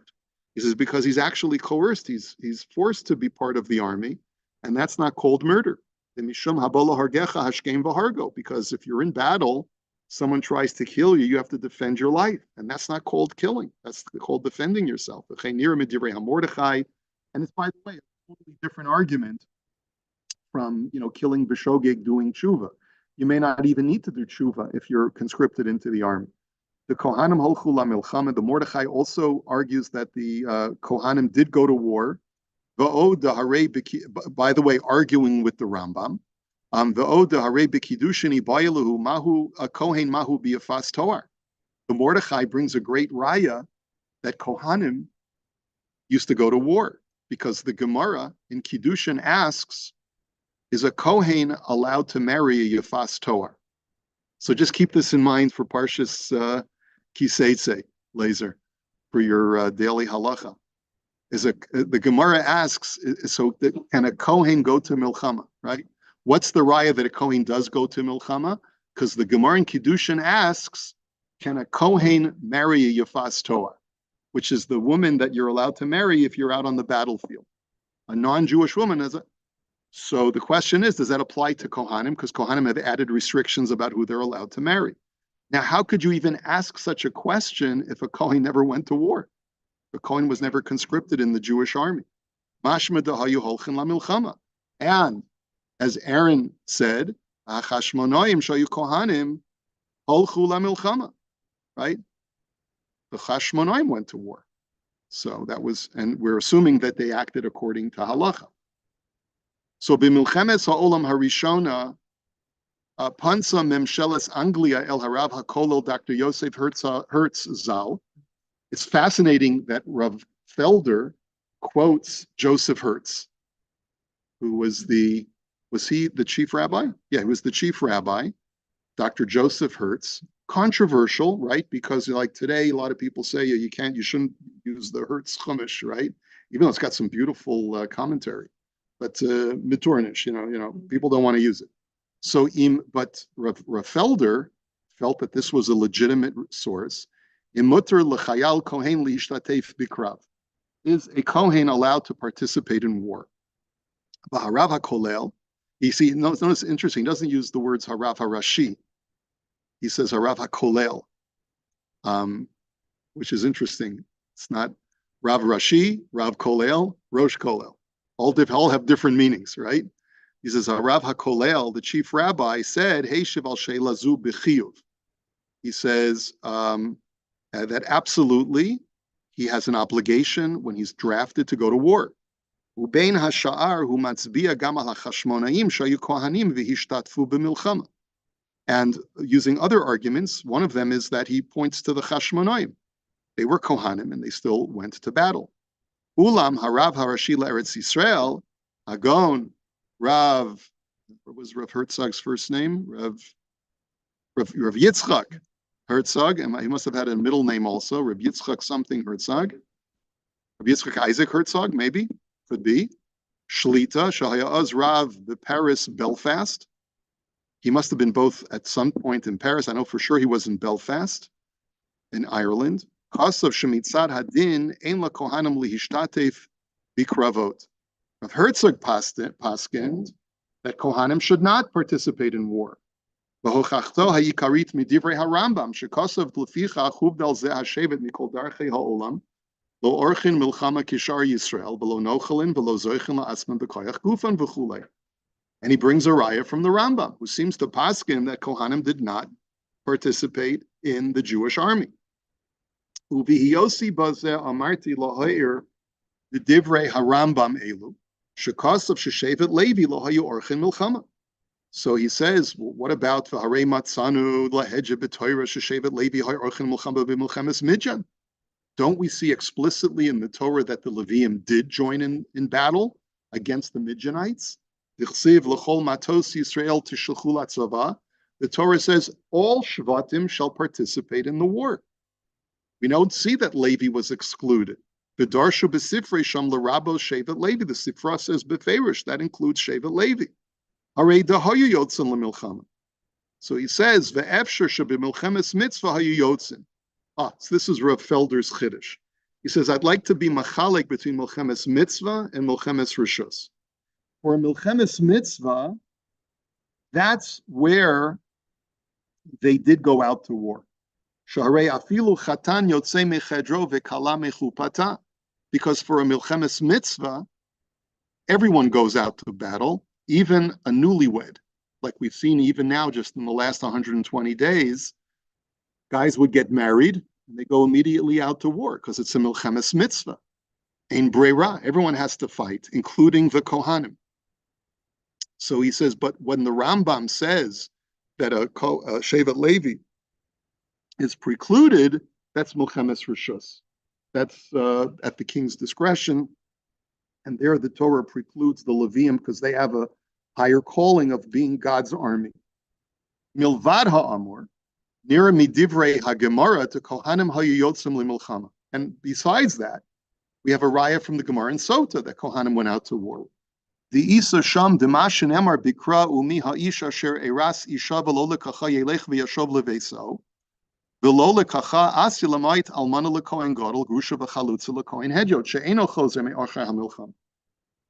He says because he's actually coerced, he's forced to be part of the army, and that's not called murder. Because if you're in battle, someone tries to kill you, you have to defend your life, and that's not called killing. That's called defending yourself. And it's, by the way, a totally different argument from killing b'shogeg doing tshuva. You may not even need to do tshuva if you're conscripted into the army. The Kohanim holchu lamilchama. The Mordechai also argues that the Kohanim did go to war. By the way, arguing with the Rambam. The Mordechai brings a great raya that Kohanim used to go to war, because the Gemara in Kiddushin asks, is a Kohen allowed to marry a Yafas Toar? So just keep this in mind for Parshas Kiseitse, Laser, for your daily halacha. The Gemara asks, so can a Kohen go to Milchama, right? What's the raya that a Kohen does go to Milchama? Because the Gemara in Kiddushin asks, can a Kohen marry a Yafas Toar, which is the woman that you're allowed to marry if you're out on the battlefield. A non-Jewish woman is it? So the question is, does that apply to Kohanim? Because Kohanim have added restrictions about who they're allowed to marry. Now, how could you even ask such a question if a Kohen never went to war? The Kohen was never conscripted in the Jewish army. Mashma dahayu holchin lamilchama. And as Aaron said, Achashmonoim shayu Kohanim holchu lamilchama. Right? The Chashmonaim went to war. So that was, and we're assuming that they acted according to halacha. So b'milchemes ha'olam harishona, Pansa Memsheles Anglia El Harav HaKolel Dr. Yosef Hertz Zal. It's fascinating that Rav Felder quotes Joseph Hertz, who was he the chief rabbi? Yeah, he was the chief rabbi, Dr. Joseph Hertz. Controversial, right? Because like today, a lot of people say you shouldn't use the Hertz Chumash, right? Even though it's got some beautiful commentary, but mitornish, people don't want to use it. So, but Rav Felder felt that this was a legitimate source. Imutter l'chayal kohen liishtatef bikrav. Is a kohen allowed to participate in war? Harav hakolel. You see, notice interesting. He doesn't use the words harav harashi. He says harav hakolel, which is interesting. It's not Rav Rashi, Rav Kolel, Rosh Kolel. All have different meanings, right? He says, Rav HaKolel, the chief rabbi, said, Hey Shival Sheilazu B'chiyuv. He says that absolutely he has an obligation when he's drafted to go to war. Ubein hasha'ar hu matzbiya gam al hachashmonaim shayu kohanim v'hishtatfu b'milchama. And using other arguments, one of them is that he points to the Chashmonaim. They were Kohanim and they still went to battle. Ulam harav harashi la'eretz Yisrael, Agon, what was Rav Herzog's first name? Rav Yitzchak Herzog, and he must have had a middle name also, Rav Yitzchak something Herzog. Rav Yitzchak Isaac Herzog, maybe, could be. Shlita, Shahaya Oz Rav Paris Belfast. He must have been both at some point in Paris. I know for sure he was in Belfast, in Ireland. Kasav Shemitzad Hadin, Ein La Kohanim Lihishtatef Bikravot. Rav Herzog paskind that Kohanim should not participate in war. V'hochachto ha'yikarit midivrei harambam shekasav leficha chuvdal ze hashevet mikol darchei ha'olam lo orchin milchama kishar Yisrael v'lo nochalin v'lo zoichin la'asman b'koyach gufan v'chulei. And he brings a raya from the Rambam, who seems to paskin that Kohanim did not participate in the Jewish army. Uvihiyosi bazeh amarti lo'ha'ir the divrei harambam elu. So he says, well, what about V'harei matzanu lahedje b'toira sheshevet Levi ha'orchen milchama b'milchemes midjan? Don't we see explicitly in the Torah that the Leviim did join in battle against the Midjanites? V'chsiv l'chol matos Yisrael tishlchu latzava. The Torah says all Shvatim shall participate in the war. We don't see that Levi was excluded. The Darshu B'Sifrei Sham L'Rabo Shevet Levi. The Sifra says Beferish, that includes Shevet Levi. Harei Dahayu Yotzin L'Milchama. So he says Ve'efsher Shebimilchemes Mitzvah Hayu Yotzin. So this is Rav Felder's Chiddush. He says I'd like to be machalik between Milchemes Mitzvah and Milchemes Rishus. For Milchemes Mitzvah, that's where they did go out to war. Shaharei Afilu Chatan Yotzei Mechedro Ve'Kala Mechupata. Because for a Milchemes Mitzvah, everyone goes out to battle, even a newlywed. Like we've seen even now, just in the last 120 days, guys would get married and they go immediately out to war because it's a Milchemes Mitzvah. Ein Breira, everyone has to fight, including the Kohanim. So he says, but when the Rambam says that a Shevet Levi is precluded, that's Milchemes Rishus. That's at the king's discretion. And there the Torah precludes the Levium because they have a higher calling of being God's army. Milvad ha'amur, nira midivrei ha'gemara to kohanim ha'yotzim limilchama. And besides that, we have a raya from the Gemara in Sota that Kohanim went out to war. The Isa Sham Demashin Emar Bikra Umi Ha'isha Sher Eras Isha V'lo Lekacha Yelech V'yashov Leveso. V'lo lekacha asi l'mayit almana l'kohen gadol grusha v'chalutza l'kohen hedyot she'eno chozer me'orchei hamilcham.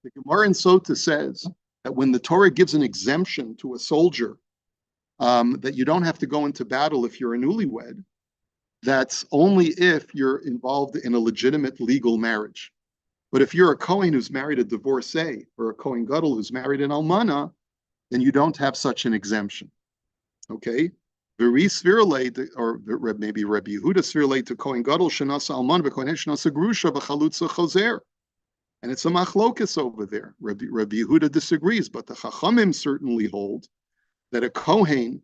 The Gemara in Sota says that when the Torah gives an exemption to a soldier, that you don't have to go into battle if you're a newlywed, that's only if you're involved in a legitimate legal marriage. But if you're a Kohen who's married a divorcee or a Kohen gadol who's married an almana, then you don't have such an exemption. Okay? Very svirle, or maybe Rabbi Yehuda svirle to Kohen Gadol shenasa alman v'Kohen shenasa grusha v'chalutza chozer. And it's a machlokus over there. Rabbi Yehuda disagrees, but the Chachamim certainly hold that a Kohen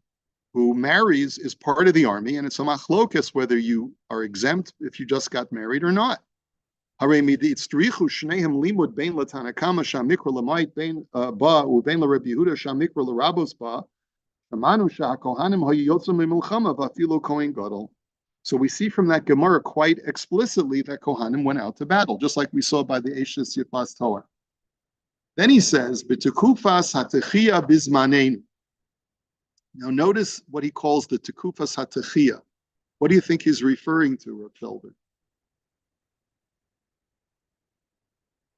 who marries is part of the army, and it's a machlokus whether you are exempt if you just got married or not. Hare miditzrichu shnehem limud bein latanakama shamikra lamait bein ba ubein la Rabbi Yehuda shamikra larabos ba amanu shakohanim hayotzim lemilchama vafilo Kohen Gadol. So we see from that Gemara quite explicitly that Kohanim went out to battle, just like we saw by the Eshes Yifas Torah. Then he says, "B'tekufas hatechia bizmanein." Now notice what he calls the tekufas hatechia. What do you think he's referring to, Rav Felder?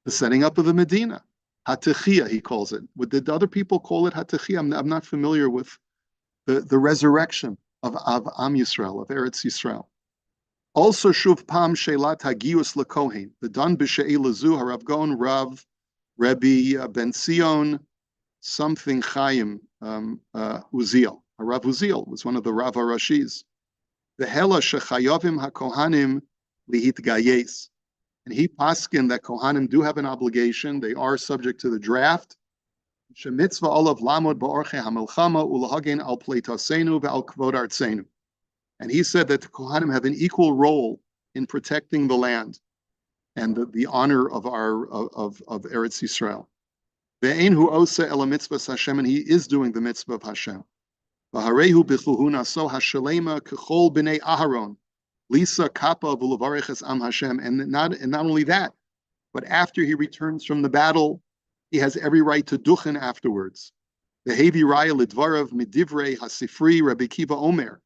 The setting up of the Medina. Hatechia, he calls it. Did other people call it hatechia? I'm not familiar with the resurrection of Am Yisrael, of Eretz Yisrael. Also, Shuv Pam Shelat Hagius LeKohen, the Don B'She'ei Lezu Harav Gon Rav Rebbe Ben Sion something Chaim Uziel. Rav Uziel was one of the Rav Harashis. The Hela Shechayovim HaKohanim Lihitgayes. And he paskin that Kohanim do have an obligation. They are subject to the draft. Shemitzvah olav lamod ba'orche hamelchama ulahagen al pleitasenu ve'al kvod artzenu. And he said that the Kohanim have an equal role in protecting the land and the honor of Eretz Yisrael. Ve'ein hu osa ela mitzvah Hashem, and he is doing the mitzvah of Hashem. V'harehu b'chuhuna so hashalema kechol b'nei Aharon. Lisa Kappa V'Levareches Am Hashem, and not only that, but after he returns from the battle, he has every right to Duchen afterwards. The Hevi Raya Lidvarav Midivrei Hasifri Rabbi Kiva Omer,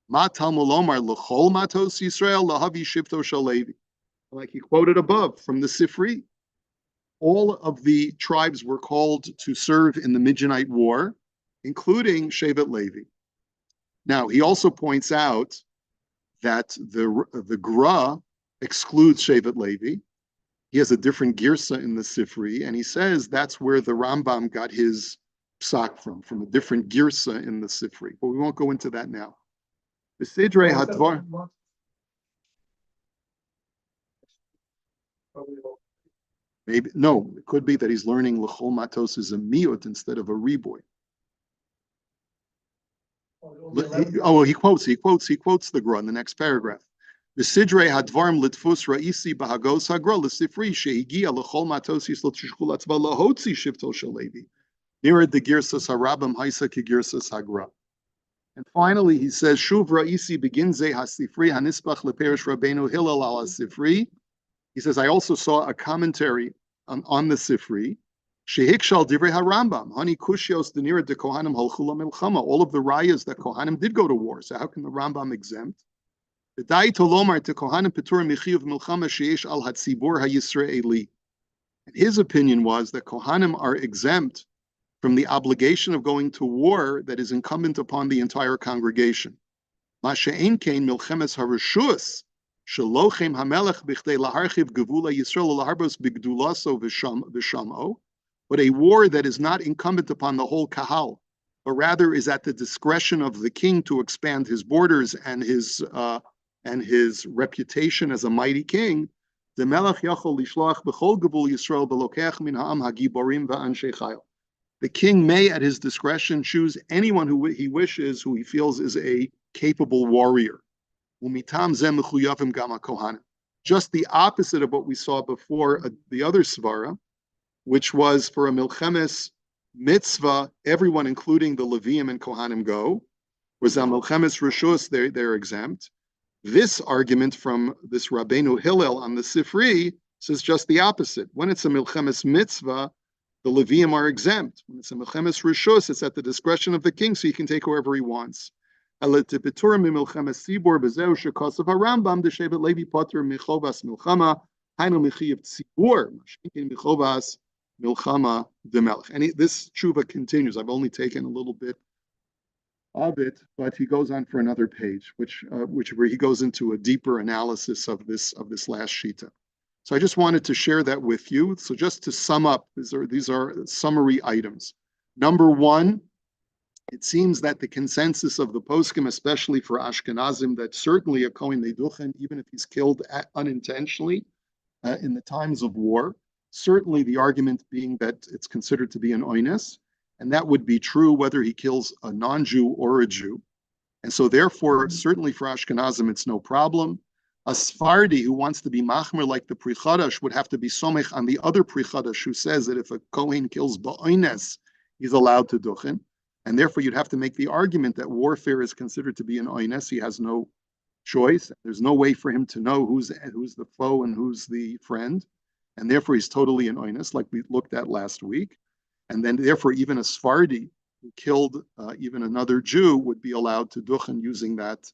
Ma Talmud Omar L'Chol Matos Yisrael Lahavi Shivto Shalevi. Like he quoted above from the Sifri, all of the tribes were called to serve in the Midianite war, including Shevet Levi. Now he also points out that the Gra excludes Shevet Levi. He has a different girsa in the Sifri, and he says that's where the Rambam got his psak from a different girsa in the Sifri. But we won't go into that now. The Sidrei Hadvar. Maybe no, it could be that he's learning L'chol Matos is a miut instead of a riboy. He quotes the Gra in the next paragraph. The Sidrei Hadvarim Litfus Ra'isi Bahagos Hagra L'Sifri Shehigia L'Chol Matosis L'Tishchul Atzva L'Hotzi Shivto Shalevi. Near the Girsas Harabim Haisa Kigirsas Hagra. And finally, he says Shuv Ra'isi begins Hasifri Hanisbach LePerish Rabbeinu Hillel Al Sifri. He says I also saw a commentary on the Sifri. Shehikshal Divrei HaRambam, Hani Kushios Denira de Kohanim Halchula Milchama. All of the rayas that Kohanim did go to war. So how can the Rambam exempt? The Dai Tolomar to Kohanim Peturim Michiv Milchama Sheish Al Hatzibur HaYisraeli. And his opinion was that Kohanim are exempt from the obligation of going to war that is incumbent upon the entire congregation. Masha'ein Kain Milchemes HaRishus Shalochem HaMelech Bichdei Laharchiv Gevula Yisrael Laharbos Bigdulaso V'Shamo. But a war that is not incumbent upon the whole kahal, but rather is at the discretion of the king to expand his borders and his reputation as a mighty king. The melech yachol lishloach b'chol gevul Yisrael b'lokeach min ha'am hagiborim va'anshei chayil. The king may, at his discretion, choose anyone who he wishes, who he feels is a capable warrior. Umitam zeh mechuyavim gam hakohanim. Just the opposite of what we saw before the other svara, which was for a milchemes mitzvah, everyone, including the Leviim and Kohanim, go. Was a milchemes rishus, they're exempt. This argument from this Rabbeinu Hillel on the Sifri says just the opposite. When it's a milchemes mitzvah, the Leviim are exempt. When it's a milchemes rishus, it's at the discretion of the king, so he can take whoever he wants. Milchemes sibor bezeu shekasav harambam deshevet Levi potter michovas milchama hainu michiv tzibur mashinkin michovas Milchama de Melech. And this tshuva continues. I've only taken a little bit of it, but he goes on for another page, where he goes into a deeper analysis of this last shita. So I just wanted to share that with you. So just to sum up, these are summary items. Number one, it seems that the consensus of the poskim, especially for Ashkenazim, that certainly a Kohen Duchen, even if he's killed unintentionally in the times of war, certainly the argument being that it's considered to be an oines, and that would be true whether he kills a non-Jew or a Jew. And so therefore, certainly for Ashkenazim, it's no problem. A Sephardi who wants to be machmer like the Pri Chadash would have to be somech on the other Pri Chadash who says that if a Kohen kills ba'oines, he's allowed to duchen. And therefore, you'd have to make the argument that warfare is considered to be an oines. He has no choice. There's no way for him to know who's the foe and who's the friend. And therefore, he's totally an oines, like we looked at last week. And then therefore, even a Sephardi who killed even another Jew would be allowed to duchen using that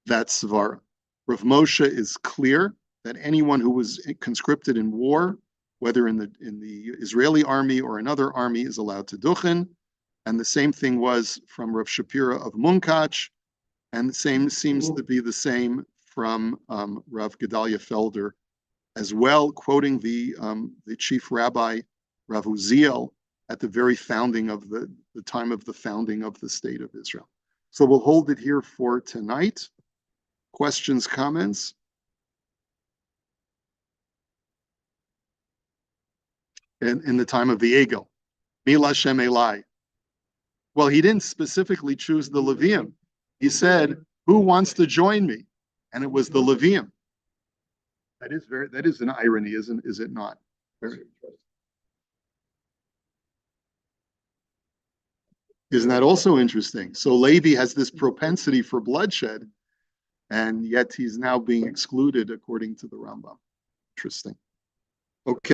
svara. Rav Moshe is clear that anyone who was conscripted in war, whether in the Israeli army or another army, is allowed to duchen. And the same thing was from Rav Shapira of Munkach, and the same seems to be the same from Rav Gedalia Felder as well, quoting the chief rabbi Rav Uziel at the very founding of the time of the founding of the state of Israel. So we'll hold it here for tonight. Questions, comments? In the time of the Egel. Mila Shem Elai. Well, he didn't specifically choose the Levium. He said, who wants to join me? And it was the Levium. That is an irony, is it not? Isn't that also interesting? So Levi has this propensity for bloodshed, and yet he's now being excluded according to the Rambam. Interesting. Okay.